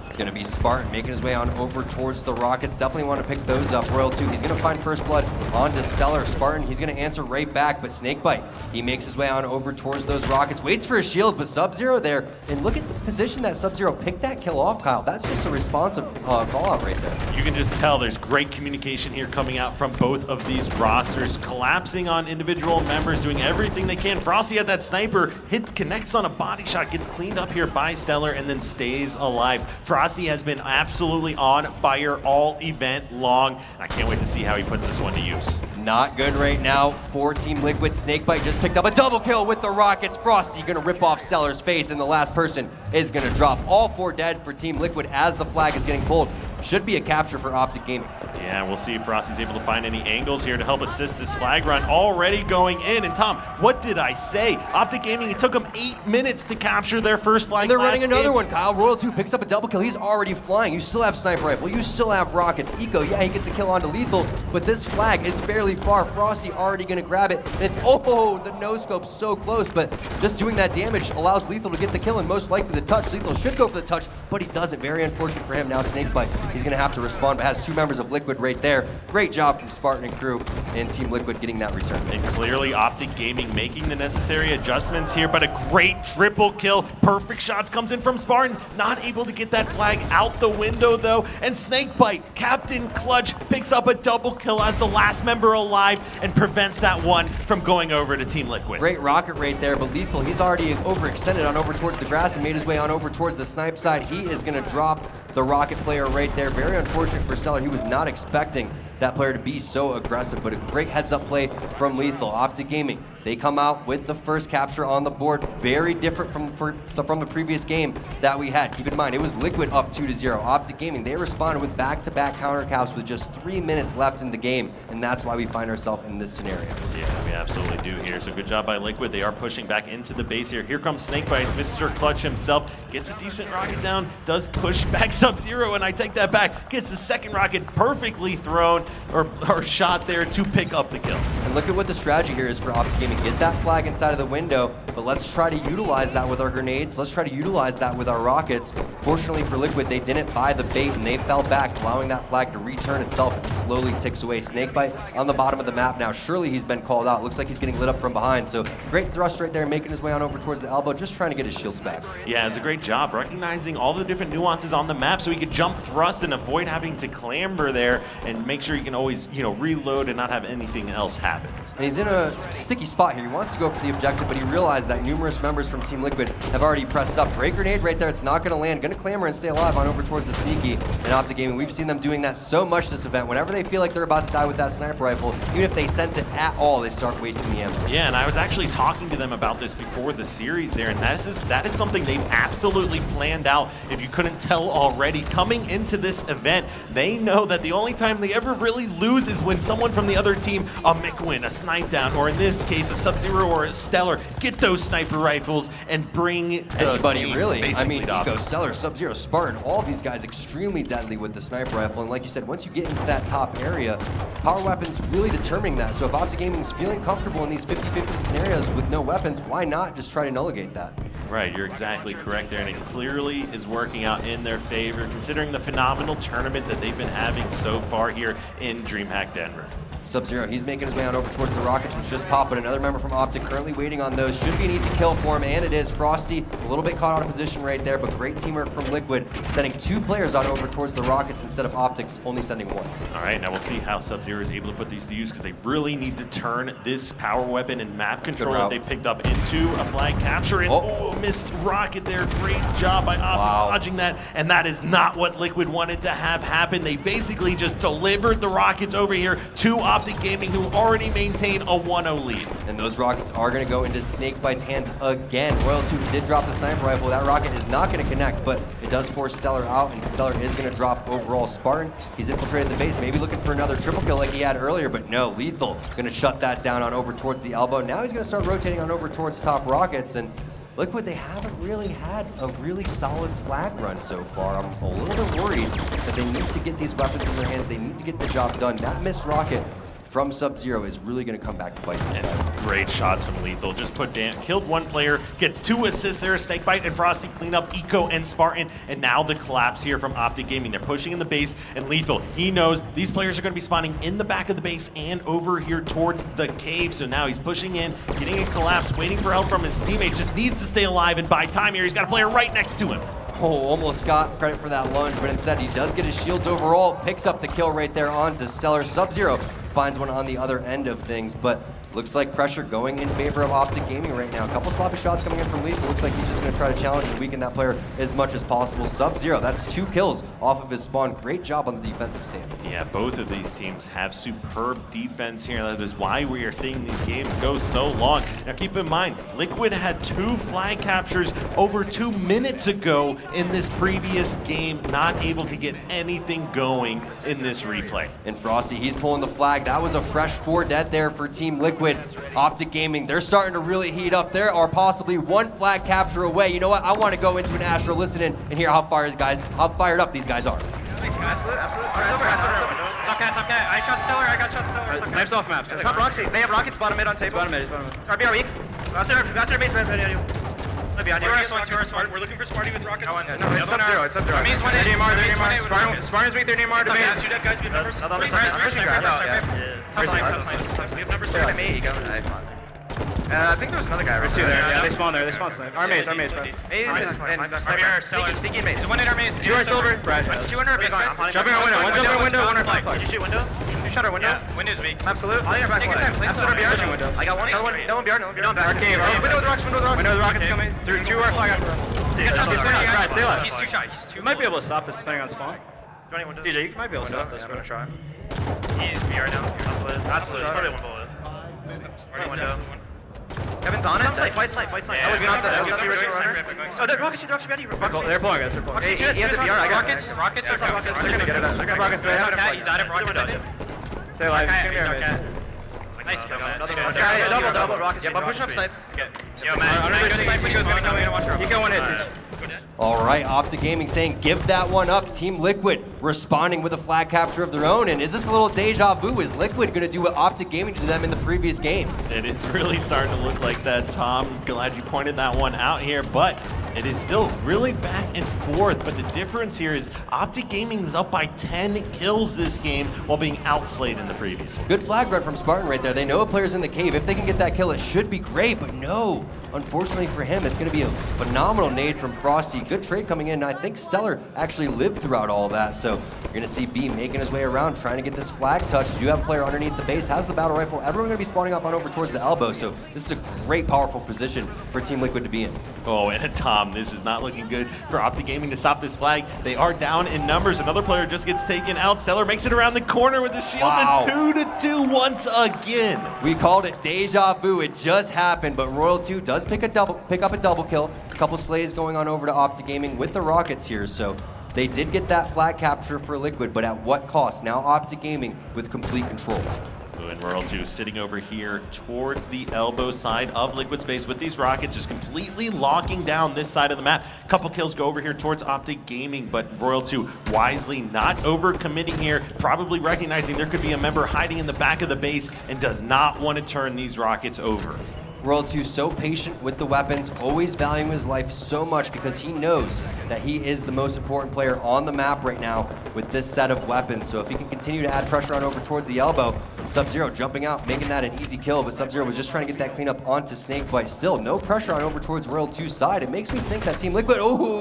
It's going to be Spartan making his way on over towards the Rockets. Definitely want to pick those up. Royal 2, he's going to find first blood onto Stellar. Spartan, he's going to answer right back, but Snakebite, he makes his way on over towards those Rockets. Waits for his shields, but Sub-Zero there. And look at the position that Sub-Zero picked that kill off, Kyle. That's just a responsive call-out right there. You can just tell there's great communication here coming out from both of these rosters, collapsing on individual members, doing everything they can. Frosty had that sniper, connects on a body shot, gets cleaned up here by Stellar, and then stays alive. Frosty has been absolutely on fire all event long. I can't wait to see how he puts this one to use. Not good right now for Team Liquid. Snakebite just picked up a double kill with the Rockets. Frosty gonna rip off Stellar's face, and the last person is gonna drop. All 4 dead for Team Liquid as the flag is getting pulled. Should be a capture for OpTic Gaming. Yeah, we'll see if Frosty's able to find any angles here to help assist this flag run already going in. And Tom, what did I say? OpTic Gaming, it took them 8 minutes to capture their first flag. And they're running another one, Kyle. Royal 2 picks up a double kill. He's already flying. You still have Sniper Rifle. You still have Rockets. Eco, yeah, he gets a kill onto Lethal, but this flag is fairly far. Frosty already going to grab it. And it's, oh, the no-scope so close, but just doing that damage allows Lethal to get the kill, and most likely the touch. Lethal should go for the touch, but he doesn't. Very unfortunate for him. Now Snakebite, he's going to have to respond, but has 2 members of Liquid Liquid right there. Great job from Spartan and crew and Team Liquid getting that return. And clearly OpTic Gaming making the necessary adjustments here, but a great triple kill. Perfect shots comes in from Spartan. Not able to get that flag out the window though. And Snakebite, Captain Clutch, picks up a double kill as the last member alive and prevents that one from going over to Team Liquid. Great rocket right there, but Lethal, he's already overextended on over towards the grass and made his way on over towards the snipe side. He is going to drop the rocket player right there. Very unfortunate for Stellar. He was not expecting that player to be so aggressive, but a great heads-up play from Lethal. OpTic Gaming, they come out with the first capture on the board. Very different from the previous game that we had. Keep in mind, it was Liquid up 2-0. OpTic Gaming, they responded with back-to-back counter caps with just 3 minutes left in the game, and that's why we find ourselves in this scenario. Yeah, we absolutely do here. So good job by Liquid. They are pushing back into the base here. Here comes Snakebite. Mr. Clutch himself gets a decent rocket down, does push back Sub-Zero, and I take that back. Gets the second rocket perfectly thrown or shot there to pick up the kill. And look at what the strategy here is for OpTic Gaming. Get that flag inside of the window, but let's try to utilize that with our grenades. Let's try to utilize that with our rockets. Fortunately for Liquid, they didn't buy the bait and they fell back, allowing that flag to return itself as it slowly ticks away. Snakebite on the bottom of the map now. Surely he's been called out. Looks like he's getting lit up from behind. So great thrust right there, making his way on over towards the elbow, just trying to get his shields back. Yeah, it's a great job recognizing all the different nuances on the map so he could jump thrust and avoid having to clamber there and make sure you can always, reload and not have anything else happen. And he's in a sticky spot here. He wants to go for the objective, but he realized that numerous members from Team Liquid have already pressed up. Great grenade right there. It's not going to land. Going to clamber and stay alive on over towards the sneaky. And OpTic Gaming, we've seen them doing that so much this event. Whenever they feel like they're about to die with that sniper rifle, even if they sense it at all, they start wasting the ammo. Yeah, and I was actually talking to them about this before the series there, and that is something they've absolutely planned out. If you couldn't tell already, coming into this event, they know that the only time they ever really lose is when someone from the other team, a McWin, a Snipe Down, or in this case, a Sub-Zero or a Stellar, get those sniper rifles and bring anybody really. I mean, Eco, Stellar, Sub-Zero, Spartan, all of these guys extremely deadly with the sniper rifle. And like you said, once you get into that top area, power weapons really determining that. So if OpTic Gaming's feeling comfortable in these 50-50 scenarios with no weapons, why not just try to nullogate that? Right, you're exactly correct there, and it clearly is working out in their favor, considering the phenomenal tournament that they've been having so far here in DreamHack Denver. Sub-Zero, he's making his way out over towards the rockets, which just popped, but another member from OpTic currently waiting on those. Should be an easy kill for him, and it is. Frosty, a little bit caught out of position right there, but great teamwork from Liquid, sending 2 players on over towards the rockets instead of OpTic's only sending 1. All right, now we'll see how Sub-Zero is able to put these to use, because they really need to turn this power weapon and map control that they picked up into a flag capture, and missed rocket there. Great job by OpTic dodging that, and that is not what Liquid wanted to have happen. They basically just delivered the rockets over here to OpTic Gaming, who already maintain a 1-0 lead. And those rockets are going to go into Snakebite's hands again. Royal 2 did drop the sniper rifle. That rocket is not going to connect, but it does force Stellar out, and Stellar is going to drop overall. Spartan, he's infiltrated the base, maybe looking for another triple kill like he had earlier, but no, Lethal going to shut that down on over towards the elbow. Now he's going to start rotating on over towards top rockets, and Liquid, they haven't really had a really solid flag run so far. I'm a little bit worried that they need to get these weapons in their hands. They need to get the job done. That missed rocket from Sub-Zero is really going to come back to bite these guys. Great shots from Lethal. Just killed 1 player, gets 2 assists there. Snakebite and Frosty clean up Eco and Spartan, and now the collapse here from OpTic Gaming. They're pushing in the base, and Lethal, he knows these players are going to be spawning in the back of the base and over here towards the cave. So now he's pushing in, getting a collapse, waiting for help from his teammates. Just needs to stay alive and buy time here. He's got a player right next to him. Oh, almost got credit for that lunge, but instead he does get his shields overall, picks up the kill right there onto Stellar. Sub-Zero finds one on the other end of things, but looks like pressure going in favor of OpTic Gaming right now. A couple sloppy shots coming in from Lethal. Looks like he's just going to try to challenge and weaken that player as much as possible. Sub-Zero, that's 2 kills off of his spawn. Great job on the defensive stand. Yeah, both of these teams have superb defense here. That is why we are seeing these games go so long. Now keep in mind, Liquid had 2 flag captures over 2 minutes ago in this previous game, not able to get anything going in this replay. And Frosty, he's pulling the flag. That was a fresh 4 dead there for Team Liquid. OpTic Gaming, they're starting to really heat up. There are possibly 1 flag capture away. You know what? I want to go into an Astro, listen in, and hear how fired up these guys are. Absolutely. Top cat. I shot Stellar. I got shot Stellar. Snipes off map. Top Roxy. They have rockets bottom mid on table. Bottom mid. RB, are weak. Master base ready on you. Behind you. We're looking for Smarty with rockets. No, it's Sub-Zero. It's Sub-Zero. Army's one They're in. near Mars. Spartan's weak. They're near Mars. Two dead guys. We have numbers. I'm pushing grab. We have numbers. They're at me. I think there was another guy. There's two there. Yeah, they spawn there. They spawn snipe. Our maze, bro. Maze and Sneaky maze. There's one in our maze. Two are silver. Brad. 200 our base. Jumping our window. One jump our window. One our flag. Did you shoot window? You shot our window. Yeah, window's weak. Absolute. I'll your back flag. Absolute BR window. I got one. No one BR. Our cave. Window with rocks. Window with rockets coming. Through two our flag after. Stay left. He's too shy. He's too. You might be able to stop this depending on spawn. DJ, you might be able to stop this. I'm gonna try. He's VR now. Absolute. Probably one bullet. Already window. Kevin's on it. Fight snipe. Yeah, That was not the original runner. Oh, the rockets are ready. They're pulling us. He has a BR. I got rockets. Rockets. They're gonna get it. I got rockets. He's out of rockets. Stay alive. Nice kill, man. This guy, double rockets. Yeah, I'm pushing up snipe. Yo, man. You go one hit. All right, OpTic Gaming saying give that one up. Team Liquid responding with a flag capture of their own. And is this a little deja vu? Is Liquid going to do what OpTic Gaming did to them in the previous game? It is really starting to look like that, Tom. Glad you pointed that one out here, but it is still really back and forth. But the difference here is OpTic Gaming is up by 10 kills this game while being outslayed in the previous one. Good flag run from Spartan right there. They know a player's in the cave. If they can get that kill, it should be great, but no. Unfortunately for him, it's going to be a phenomenal nade from Frosty. Good trade coming in. I think Stellar actually lived throughout all that, so you're going to see B making his way around, trying to get this flag touch. You do have a player underneath the base, has the battle rifle. Everyone going to be spawning up on over towards the elbow, so this is a great, powerful position for Team Liquid to be in. Oh, and Tom, this is not looking good for OpTic Gaming to stop this flag. They are down in numbers. Another player just gets taken out. Stellar makes it around the corner with the shield, Wow. and 2-2 once again. We called it deja vu. It just happened, but Royal 2 does pick up a double kill. A couple slays going on over to OpTic Gaming with the rockets here, so they did get that flag capture for Liquid, but at what cost? Now OpTic Gaming with complete control. And Royal 2 sitting over here towards the elbow side of Liquid Space with these rockets, just completely locking down this side of the map. Couple kills go over here towards OpTic Gaming, but Royal 2 wisely not overcommitting here, probably recognizing there could be a member hiding in the back of the base and does not want to turn these rockets over. Royal 2 so patient with the weapons, always valuing his life so much because he knows that he is the most important player on the map right now with this set of weapons. So if he can continue to add pressure on over towards the elbow, Sub-Zero jumping out, making that an easy kill, but Sub-Zero was just trying to get that cleanup onto Snakebite. Still, no pressure on over towards Royal 2's side. It makes me think that Team Liquid,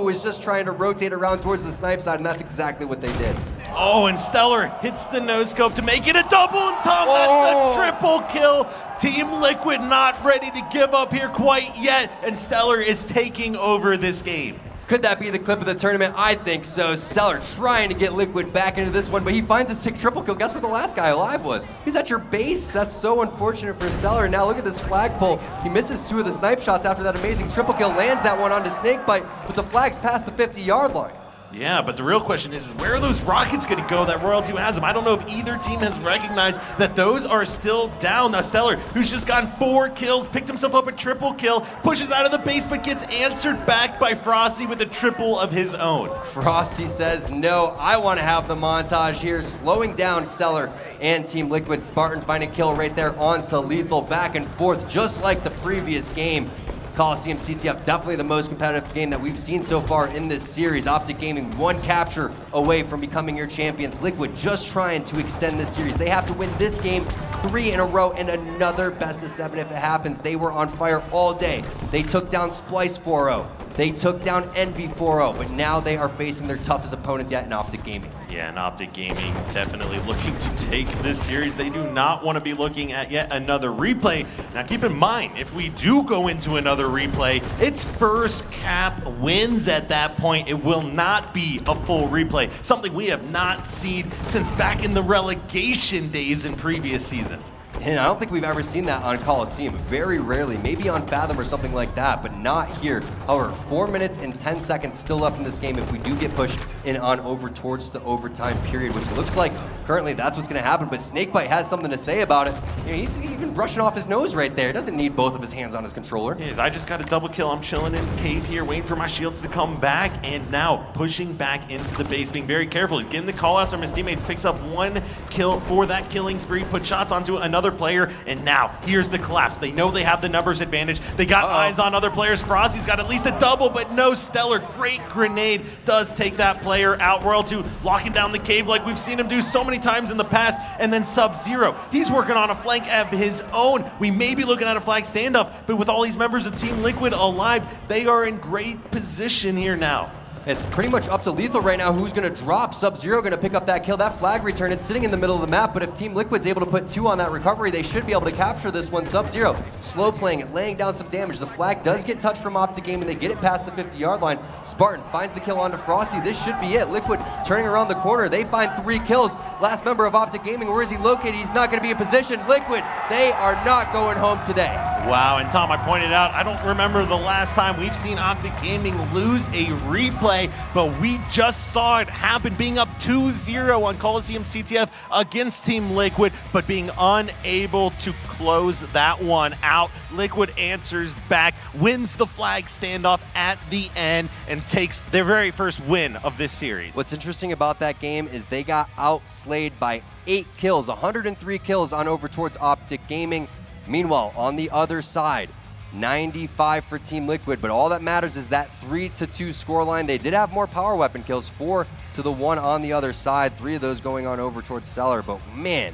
is just trying to rotate around towards the snipe side, and that's exactly what they did. Oh, and Stellar hits the no-scope to make it a double, and Tom, that's a triple kill. Team Liquid not ready to give up here quite yet, and Stellar is taking over this game. Could that be the clip of the tournament? I think so. Stellar trying to get Liquid back into this one, but he finds a sick triple kill. Guess where the last guy alive was? He's at your base. That's so unfortunate for Stellar. Now look at this flag pull. He misses 2 of the snipe shots after that amazing triple kill, lands that one onto Snakebite, but the flag's past the 50-yard line. Yeah, but the real question is where are those rockets going to go that Royal 2 has them? I don't know if either team has recognized that those are still down. Now Stellar, who's just gotten 4 kills, picked himself up a triple kill, pushes out of the base, but gets answered back by Frosty with a triple of his own. Frosty says, no, I want to have the montage here, slowing down Stellar and Team Liquid. Spartan finding a kill right there onto Lethal, back and forth, just like the previous game. Coliseum CTF, definitely the most competitive game that we've seen so far in this series. OpTic Gaming 1 capture away from becoming your champions. Liquid just trying to extend this series. They have to win this game 3 in a row and another best of 7 if it happens. They were on fire all day. They took down Splice 4-0. They took down Envy 4-0, but now they are facing their toughest opponents yet in OpTic Gaming. Yeah, and OpTic Gaming definitely looking to take this series. They do not want to be looking at yet another replay. Now keep in mind, if we do go into another replay, it's first cap wins at that point. It will not be a full replay, something we have not seen since back in the relegation days in previous seasons. And I don't think we've ever seen that on Coliseum. Very rarely, maybe on Fathom or something like that, but not here. However, 4 minutes and 10 seconds still left in this game if we do get pushed in on over towards the overtime period, which looks like currently that's what's going to happen. But Snakebite has something to say about it. You know, he's even brushing off his nose right there. He doesn't need both of his hands on his controller. Yes, I just got a double kill. I'm chilling in the cave here, waiting for my shields to come back, and now pushing back into the base, being very careful. He's getting the call outs from his teammates, picks up 1 kill for that killing spree, put shots onto another player, and now here's the collapse. They know they have the numbers advantage. They got eyes on other players. Frosty's got at least a double, but no Stellar. Great grenade does take that player out. Royal 2 locking down the cave like we've seen him do so many times in the past, and then Sub-Zero. He's working on a flank of his own. We may be looking at a flag standoff, but with all these members of Team Liquid alive, they are in great position here now. It's pretty much up to Lethal right now who's going to drop. Sub-Zero going to pick up that kill. That flag return, it's sitting in the middle of the map, but if Team Liquid's able to put 2 on that recovery, they should be able to capture this one. Sub-Zero slow playing it, laying down some damage. The flag does get touched from OpTic Gaming. They get it past the 50-yard line. Spartan finds the kill onto Frosty. This should be it. Liquid turning around the corner. They find 3 kills. Last member of OpTic Gaming, where is he located? He's not going to be in position. Liquid, they are not going home today. Wow, and Tom, I pointed out, I don't remember the last time we've seen OpTic Gaming lose a replay, but we just saw it happen, being up 2-0 on Coliseum CTF against Team Liquid, but being unable to close that one out. Liquid answers back, wins the flag standoff at the end, and takes their very first win of this series. What's interesting about that game is they got outslayed by 8 kills, 103 kills on over towards OpTic Gaming. Meanwhile, on the other side, 95 for Team Liquid, but all that matters is that 3-2 scoreline. They did have more power weapon kills, 4-1 on the other side, 3 of those going on over towards Stellar, but man,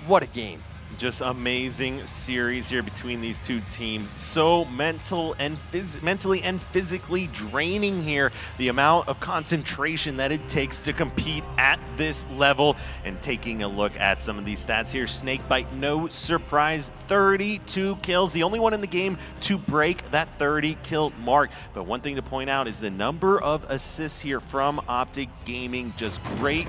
what a game. Just amazing series here between these two teams. So mentally and physically draining here. The amount of concentration that it takes to compete at this level. And taking a look at some of these stats here, Snakebite, no surprise, 32 kills. The only one in the game to break that 30 kill mark. But one thing to point out is the number of assists here from OpTic Gaming. Just great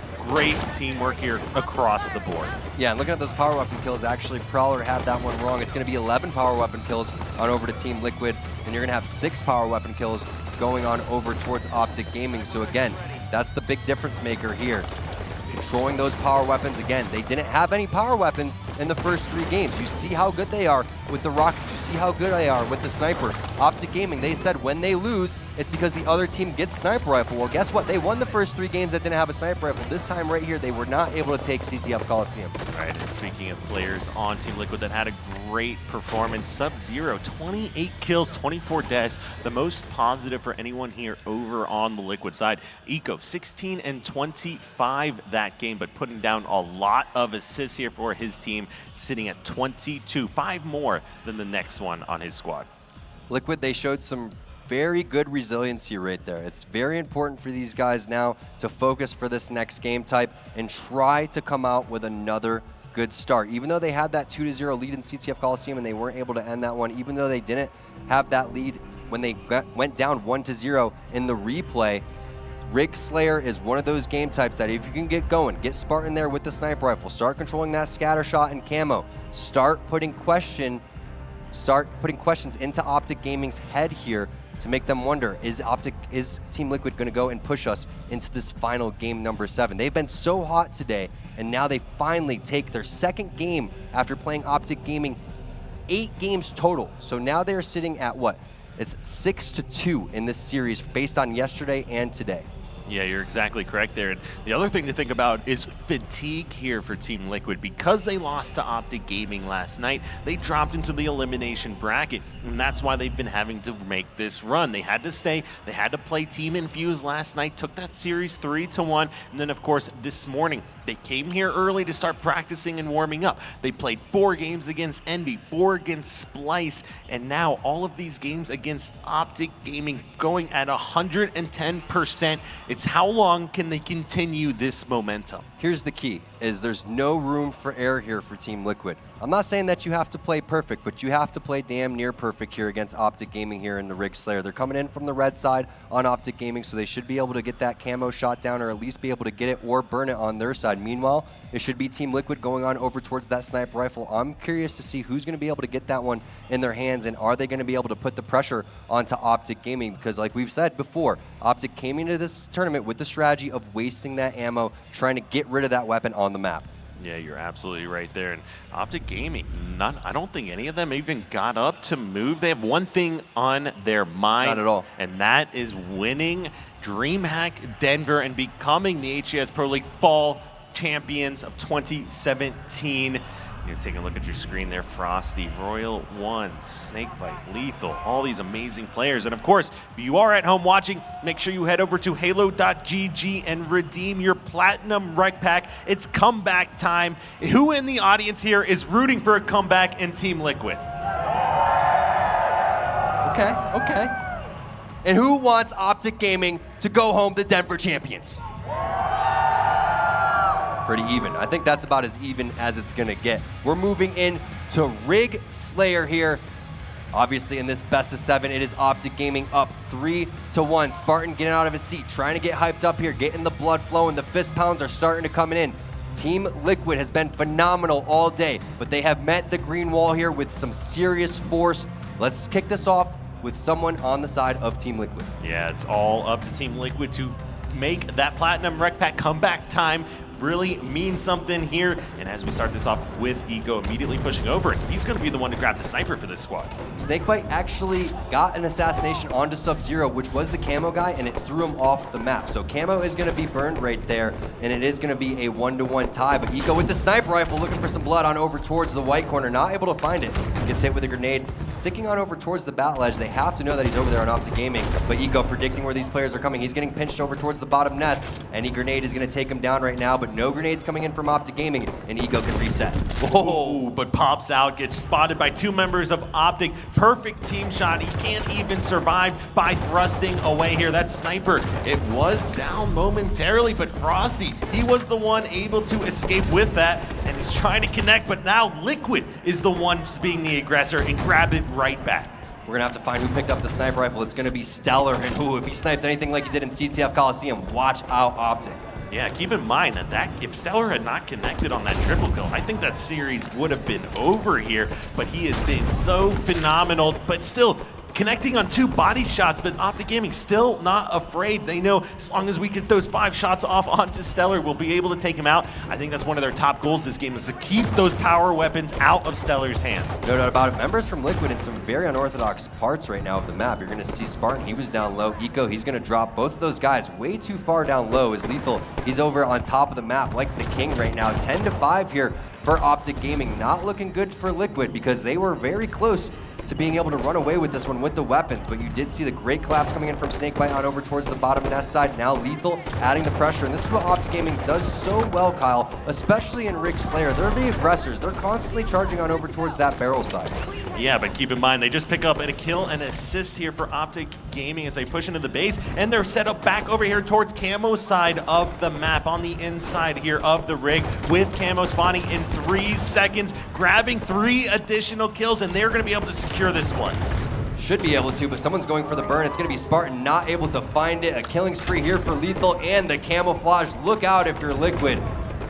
teamwork here across the board. Yeah, and looking at those power weapon kills, actually Prowler had that one wrong. It's going to be 11 power weapon kills on over to Team Liquid, and you're going to have 6 power weapon kills going on over towards OpTic Gaming. So again, that's the big difference maker here. Controlling those power weapons. Again, they didn't have any power weapons in the first 3 games. You see how good they are with the rockets. You see how good they are with the sniper. OpTic Gaming, they said when they lose, it's because the other team gets sniper rifle. Well, guess what? They won the first 3 games that didn't have a sniper rifle. This time right here, they were not able to take CTF Coliseum. Right, and speaking of players on Team Liquid that had a great performance, Sub-Zero, 28 kills, 24 deaths, the most positive for anyone here over on the Liquid side. Eco, 16 and 25 that game, but putting down a lot of assists here for his team, sitting at 22, 5 more than the next one on his squad. Liquid, they showed some very good resiliency right there. It's very important for these guys now to focus for this next game type and try to come out with another good start. Even though they had that 2-0 lead in CTF Coliseum and they weren't able to end that one, even though they didn't have that lead when they went down 1-0 in the replay, Rig Slayer is one of those game types that if you can get going, get Spartan there with the sniper rifle, start controlling that scatter shot and camo, start putting questions into OpTic Gaming's head here to make them wonder, is Team Liquid going to go and push us into this final game number 7? They've been so hot today, and now they finally take their second game after playing OpTic Gaming 8 games total. So now they're sitting at what? It's 6-2 in this series based on yesterday and today. Yeah, you're exactly correct there. And the other thing to think about is fatigue here for Team Liquid. Because they lost to OpTic Gaming last night, they dropped into the elimination bracket, and that's why they've been having to make this run. They had to stay, they had to play Team Infuse last night, took that series 3-1, and then of course this morning, they came here early to start practicing and warming up. They played 4 games against Envy, 4 against Splice, and now all of these games against OpTic Gaming going at 110%. It's how long can they continue this momentum? Here's the key, is there's no room for error here for Team Liquid. I'm not saying that you have to play perfect, but you have to play damn near perfect here against OpTic Gaming here in the Rig Slayer. They're coming in from the red side on OpTic Gaming, so they should be able to get that camo shot down or at least be able to get it or burn it on their side. Meanwhile, it should be Team Liquid going on over towards that sniper rifle. I'm curious to see who's going to be able to get that one in their hands, and are they going to be able to put the pressure onto OpTic Gaming? Because like we've said before, OpTic came into this tournament with the strategy of wasting that ammo, trying to get rid of that weapon on the map. Yeah, you're absolutely right there. And OpTic Gaming, I don't think any of them even got up to move. They have one thing on their mind. Not at all. And that is winning DreamHack Denver and becoming the HCS Pro League Fall Champions of 2017. You're taking a look at your screen there, Frosty, Royal One, Snakebite, Lethal, all these amazing players. And of course, if you are at home watching, make sure you head over to halo.gg and redeem your Platinum Rec Pack. It's comeback time. Who in the audience here is rooting for a comeback in Team Liquid? Okay. And who wants OpTic Gaming to go home the Denver champions? Pretty even. I think that's about as even as it's gonna get. We're moving in to Rig Slayer here. Obviously in this best of 7, it is OpTic Gaming up 3-1. Spartan getting out of his seat, trying to get hyped up here, getting the blood flowing. The fist pounds are starting to come in. Team Liquid has been phenomenal all day, but they have met the green wall here with some serious force. Let's kick this off with someone on the side of Team Liquid. Yeah, it's all up to Team Liquid to make that Platinum Rec Pack comeback time really mean something here. And as we start this off with Ego immediately pushing over, and he's going to be the one to grab the sniper for this squad. Snakebite actually got an assassination onto Sub-Zero, which was the camo guy, and it threw him off the map. So camo is going to be burned right there, and it is going to be a 1-to-1 tie. But Ego with the sniper rifle looking for some blood on over towards the white corner, not able to find it. Gets hit with a grenade, sticking on over towards the battle edge. They have to know that he's over there on OpTic Gaming, but Ego predicting where these players are coming. He's getting pinched over towards the bottom nest. Any grenade is going to take him down right now, but no grenades coming in from OpTic Gaming, and Ego can reset. Whoa, but pops out, gets spotted by 2 members of OpTic. Perfect team shot. He can't even survive by thrusting away here. That sniper, it was down momentarily, but Frosty, he was the one able to escape with that, and he's trying to connect, but now Liquid is the one being the aggressor and grab it right back. We're gonna have to find who picked up the sniper rifle. It's gonna be Stellar, and if he snipes anything like he did in CTF Coliseum, watch out OpTic. Yeah, keep in mind that if Stellar had not connected on that triple kill, I think that series would have been over here, but he has been so phenomenal, but still connecting on 2 body shots, but OpTic Gaming still not afraid. They know as long as we get those 5 shots off onto Stellar, we'll be able to take him out. I think that's one of their top goals this game, is to keep those power weapons out of Stellar's hands. No doubt about it. Members from Liquid in some very unorthodox parts right now of the map. You're going to see Spartan, he was down low. Eco, he's going to drop both of those guys way too far down low. As Lethal, he's over on top of the map like the king right now. 10-5 here for OpTic Gaming. Not looking good for Liquid because they were very close to being able to run away with this one with the weapons, but you did see the great collapse coming in from Snakebite on over towards the bottom nest side. Now Lethal adding the pressure, and this is what OpTic Gaming does so well, Kyle, especially in Rig Slayer. They're the aggressors. They're constantly charging on over towards that barrel side. Yeah, but keep in mind, they just pick up a kill and assist here for OpTic Gaming as they push into the base, and they're set up back over here towards Camo's side of the map, on the inside here of the rig, with Camo spawning in 3 seconds, grabbing 3 additional kills, and they're going to be able to secure this one. Should be able to, but someone's going for the burn. It's going to be Spartan, not able to find it. A killing spree here for Lethal and the camouflage. Look out if you're Liquid.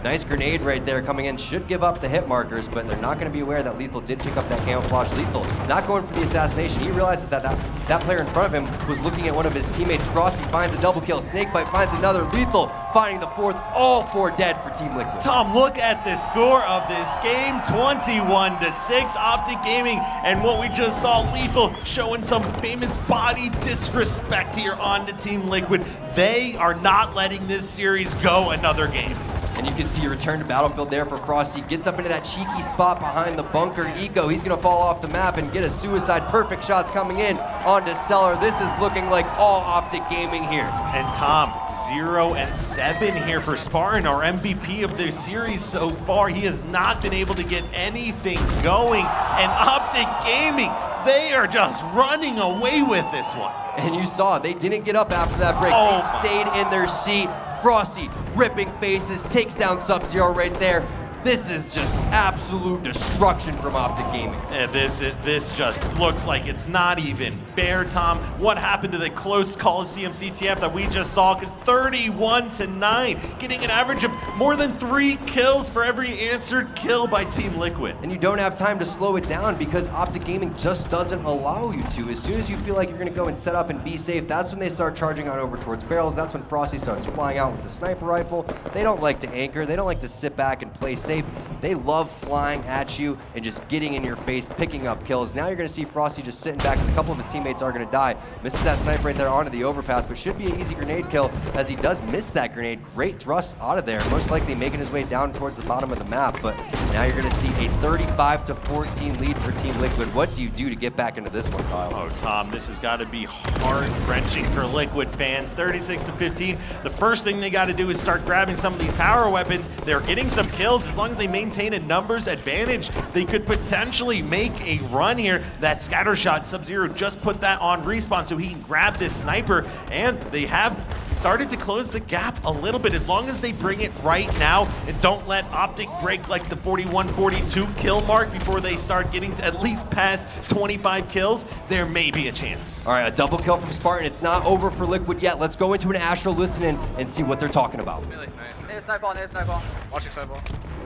Nice grenade right there coming in. Should give up the hit markers, but they're not going to be aware that Lethal did pick up that camouflage. Lethal not going for the assassination. He realizes that that player in front of him was looking at one of his teammates. Frosty finds a double kill. Snakebite finds another. Lethal finding the 4th. All 4 dead for Team Liquid. Tom, look at the score of this game, 21-6, OpTic Gaming, and what we just saw, Lethal showing some famous body disrespect here onto Team Liquid. They are not letting this series go another game. And you can see a return to battlefield there for Frosty. Gets up into that cheeky spot behind the bunker. Eco, he's going to fall off the map and get a suicide. Perfect shots coming in onto Stellar. This is looking like all OpTic Gaming here. And Tom, 0-7 here for Spartan, our MVP of the series so far. He has not been able to get anything going. And OpTic Gaming, they are just running away with this one. And you saw they didn't get up after that break. They stayed in their seat. Frosty ripping faces, takes down Sub-Zero right there. This is just absolute destruction from OpTic Gaming. This just looks like it's not even fair, Tom. What happened to the close Coliseum CTF that we just saw? Because 31-9, getting an average of more than 3 kills for every answered kill by Team Liquid. And you don't have time to slow it down because OpTic Gaming just doesn't allow you to. As soon as you feel like you're going to go and set up and be safe, that's when they start charging on over towards barrels. That's when Frosty starts flying out with the sniper rifle. They don't like to anchor. They don't like to sit back and play safe. safe. They love flying at you and just getting in your face, picking up kills. Now you're going to see Frosty just sitting back because a couple of his teammates are going to die. Misses that snipe right there onto the overpass, but should be an easy grenade kill as he does miss that grenade. Great thrust out of there, most likely making his way down towards the bottom of the map. But now you're going to see a 35-14 lead for Team Liquid. What do you do to get back into this one, Kyle? Oh, Tom, this has got to be heart-wrenching for Liquid fans. 36-15. The first thing they got to do is start grabbing some of these power weapons. They're getting some kills. As long as they maintain a numbers advantage, they could potentially make a run here. That scatter shot, Sub-Zero just put that on respawn so he can grab this sniper, and they have started to close the gap a little bit. As long as they bring it right now and don't let OpTic break like the 41-42 kill mark before they start getting to at least past 25 kills, there may be a chance. All right, a double kill from Spartan. It's not over for Liquid yet. Let's go into an Astro listen and see what they're talking about. Really nice. Need a snipe ball, need a snipe ball. Watching side ball.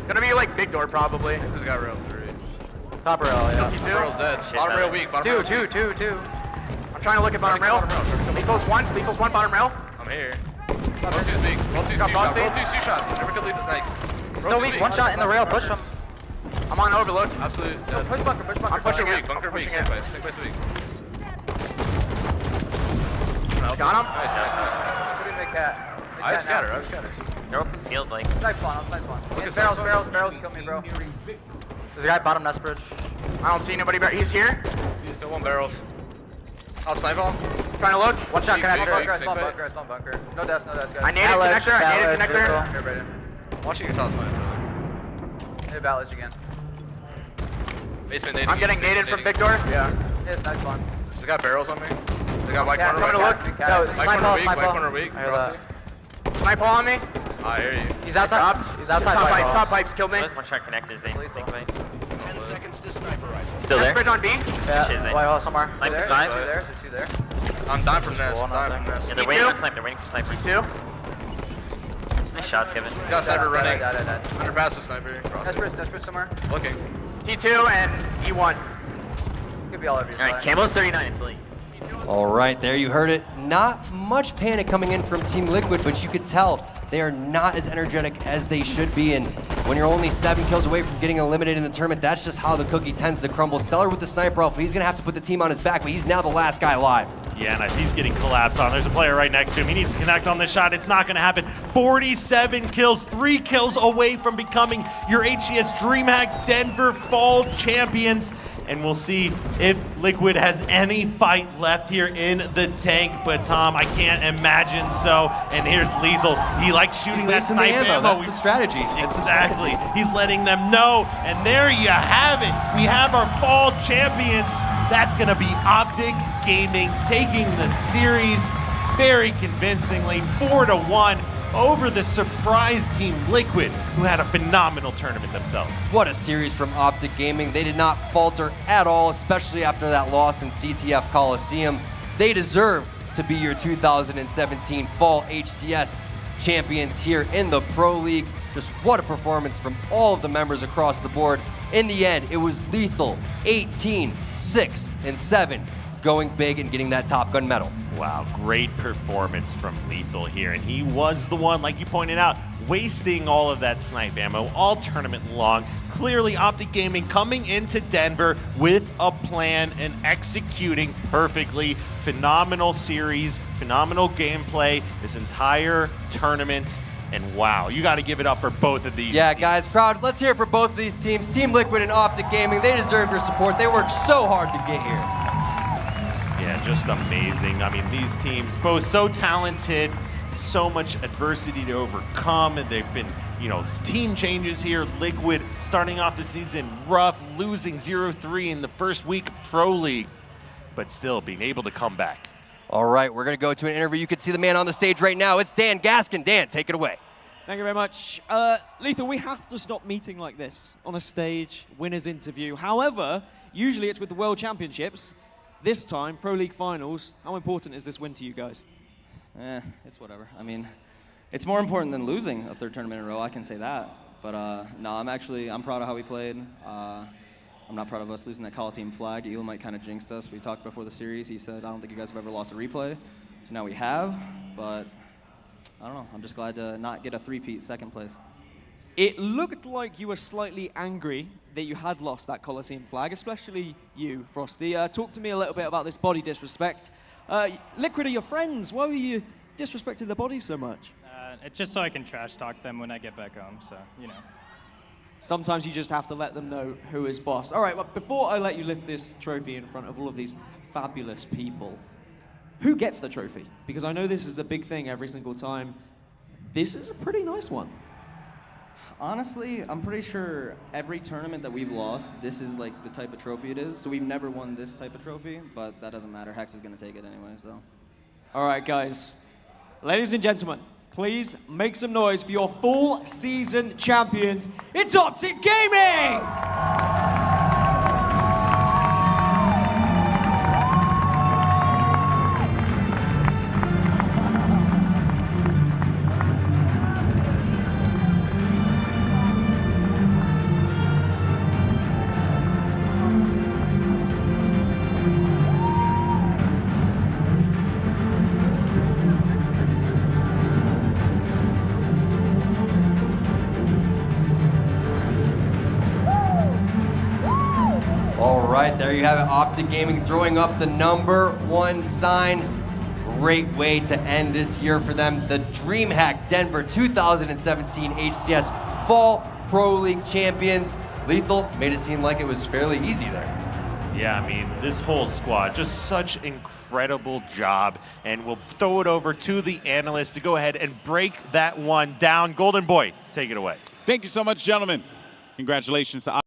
Gonna be like big door probably. Who's got rail 3? Top rail, yeah. Rail's dead. Bottom rail weak. Bottom rail weak. Two. I'm trying to look at bottom rail. Lethals one, bottom rail. I'm here. Roll 2's weak. Roll 2's C-shot. Roll 2's C-shot. Never could leave it. Nice. Still weak, one shot in the rail, push him. I'm on overload. Absolute. Push bunker. I'm pushing weak. it. Bunker weak. Pushing it. Same place weak. Got him? Nice. Good big cat. I have scatter. They're open field, like. Snipe spawn. Look at Barrels kill me, bro. There's a guy bottom nest bridge. I don't see nobody, he's here. Still one barrels. I'll snipe ball. Trying to look. One shot Big, connector. big, Spawn big. bunker. No deaths, guys. I needed connector. Here, Brayden. Watching your top side. Need a ballage again. Basement nading. I'm getting naded from big door. Yeah. Yeah, snipe spawn. They got barrels on me. They got white Yeah, corner. coming to look. No, White snipe corner ball, weak. snipe White ball. corner weak. I hear that. Frosty. Snipe ball on me. I hear you. He's outside. Top pipes killed me. One shot connectors, Zane. Lethal. 10 seconds to sniper rifle. Still there? Bridge on B. Yeah. Yeah. White hole somewhere. Snipe There, is fine. there's two there. I'm dying from Nest. Cool, I'm dying from Nest. Yeah, they're waiting on sniper. They're waiting for sniper. Two. Nice shots, Kevin. Got sniper running. Dead. Underpass with sniper. Nest bridge somewhere. Looking. T2 and E1. Could be all over you. All right, Camo's 39. It's late. All right, there you heard it. Not much panic coming in from Team Liquid, but you could tell they are not as energetic as they should be. And when you're only 7 kills away from getting eliminated in the tournament, that's just how the cookie tends to crumble. Stellar with the sniper rifle. He's going to have to put the team on his back, but he's now the last guy alive. Yeah, and as he's getting collapsed on, there's a player right next to him. He needs to connect on this shot. It's not going to happen. 47 kills, 3 kills away from becoming your HCS DreamHack Denver Fall champions. And we'll see if Liquid has any fight left here in the tank. But Tom, I can't imagine so. And here's Lethal. He likes shooting that wasting the sniper ammo. That's the strategy. That's the Exactly. strategy. He's letting them know. And there you have it. We have our fall champions. That's going to be OpTic Gaming taking the series very convincingly, 4-1 over the surprise team Liquid, who had a phenomenal tournament themselves. What a series from OpTic Gaming. They did not falter at all, especially after that loss in CTF Coliseum. They deserve to be your 2017 Fall HCS champions here in the Pro League. Just what a performance from all of the members across the board. In the end, it was lethal, 18, 6, and 7, going big and getting that Top Gun medal. Wow, great performance from Lethal here. And he was the one, like you pointed out, wasting all of that snipe ammo all tournament long. Clearly, OpTic Gaming coming into Denver with a plan and executing perfectly. Phenomenal series, phenomenal gameplay this entire tournament. And wow, you got to give it up for both of these. Yeah, teams. guys, proud. Let's hear it for both of these teams. Team Liquid and OpTic Gaming, they deserve your support. They worked so hard to get here. Yeah, just amazing. I mean, these teams, both so talented, so much adversity to overcome, and they've been, team changes here. Liquid starting off the season rough, losing 0-3 in the first week of Pro League, but still being able to come back. All right, we're going to go to an interview. You can see the man on the stage right now. It's Dan Gaskin. Dan, take it away. Thank you very much. Lethal, we have to stop meeting like this on a stage, winners interview. However, usually it's with the World Championships. This time, Pro League Finals. How important is this win to you guys? It's whatever. I mean, it's more important than losing a 3rd tournament in a row, I can say that. But no, I'm proud of how we played. I'm not proud of us losing that Coliseum flag. Elamite kind of jinxed us. We talked before the series. He said, I don't think you guys have ever lost a replay. So now we have, but I don't know. I'm just glad to not get a 3-peat 2nd place. It looked like you were slightly angry that you had lost that Coliseum flag, especially you, Frosty. Talk to me a little bit about this body disrespect. Liquid are your friends. Why were you disrespecting the body so much? It's just so I can trash talk them when I get back home, so, you know. Sometimes you just have to let them know who is boss. All right, well, before I let you lift this trophy in front of all of these fabulous people, who gets the trophy? Because I know this is a big thing every single time. This is a pretty nice one. Honestly, I'm pretty sure every tournament that we've lost, this is like the type of trophy it is. So we've never won this type of trophy, but that doesn't matter. Hex is going to take it anyway, so. All right, guys. Ladies and gentlemen, please make some noise for your full season champions. It's OpTic Gaming! All right, there you have it. OpTic Gaming throwing up the #1 sign. Great way to end this year for them. The DreamHack Denver 2017 HCS Fall Pro League champions. Lethal made it seem like it was fairly easy there. Yeah, I mean, this whole squad, just such incredible job. And we'll throw it over to the analysts to go ahead and break that one down. Golden Boy, take it away. Thank you so much, gentlemen. Congratulations to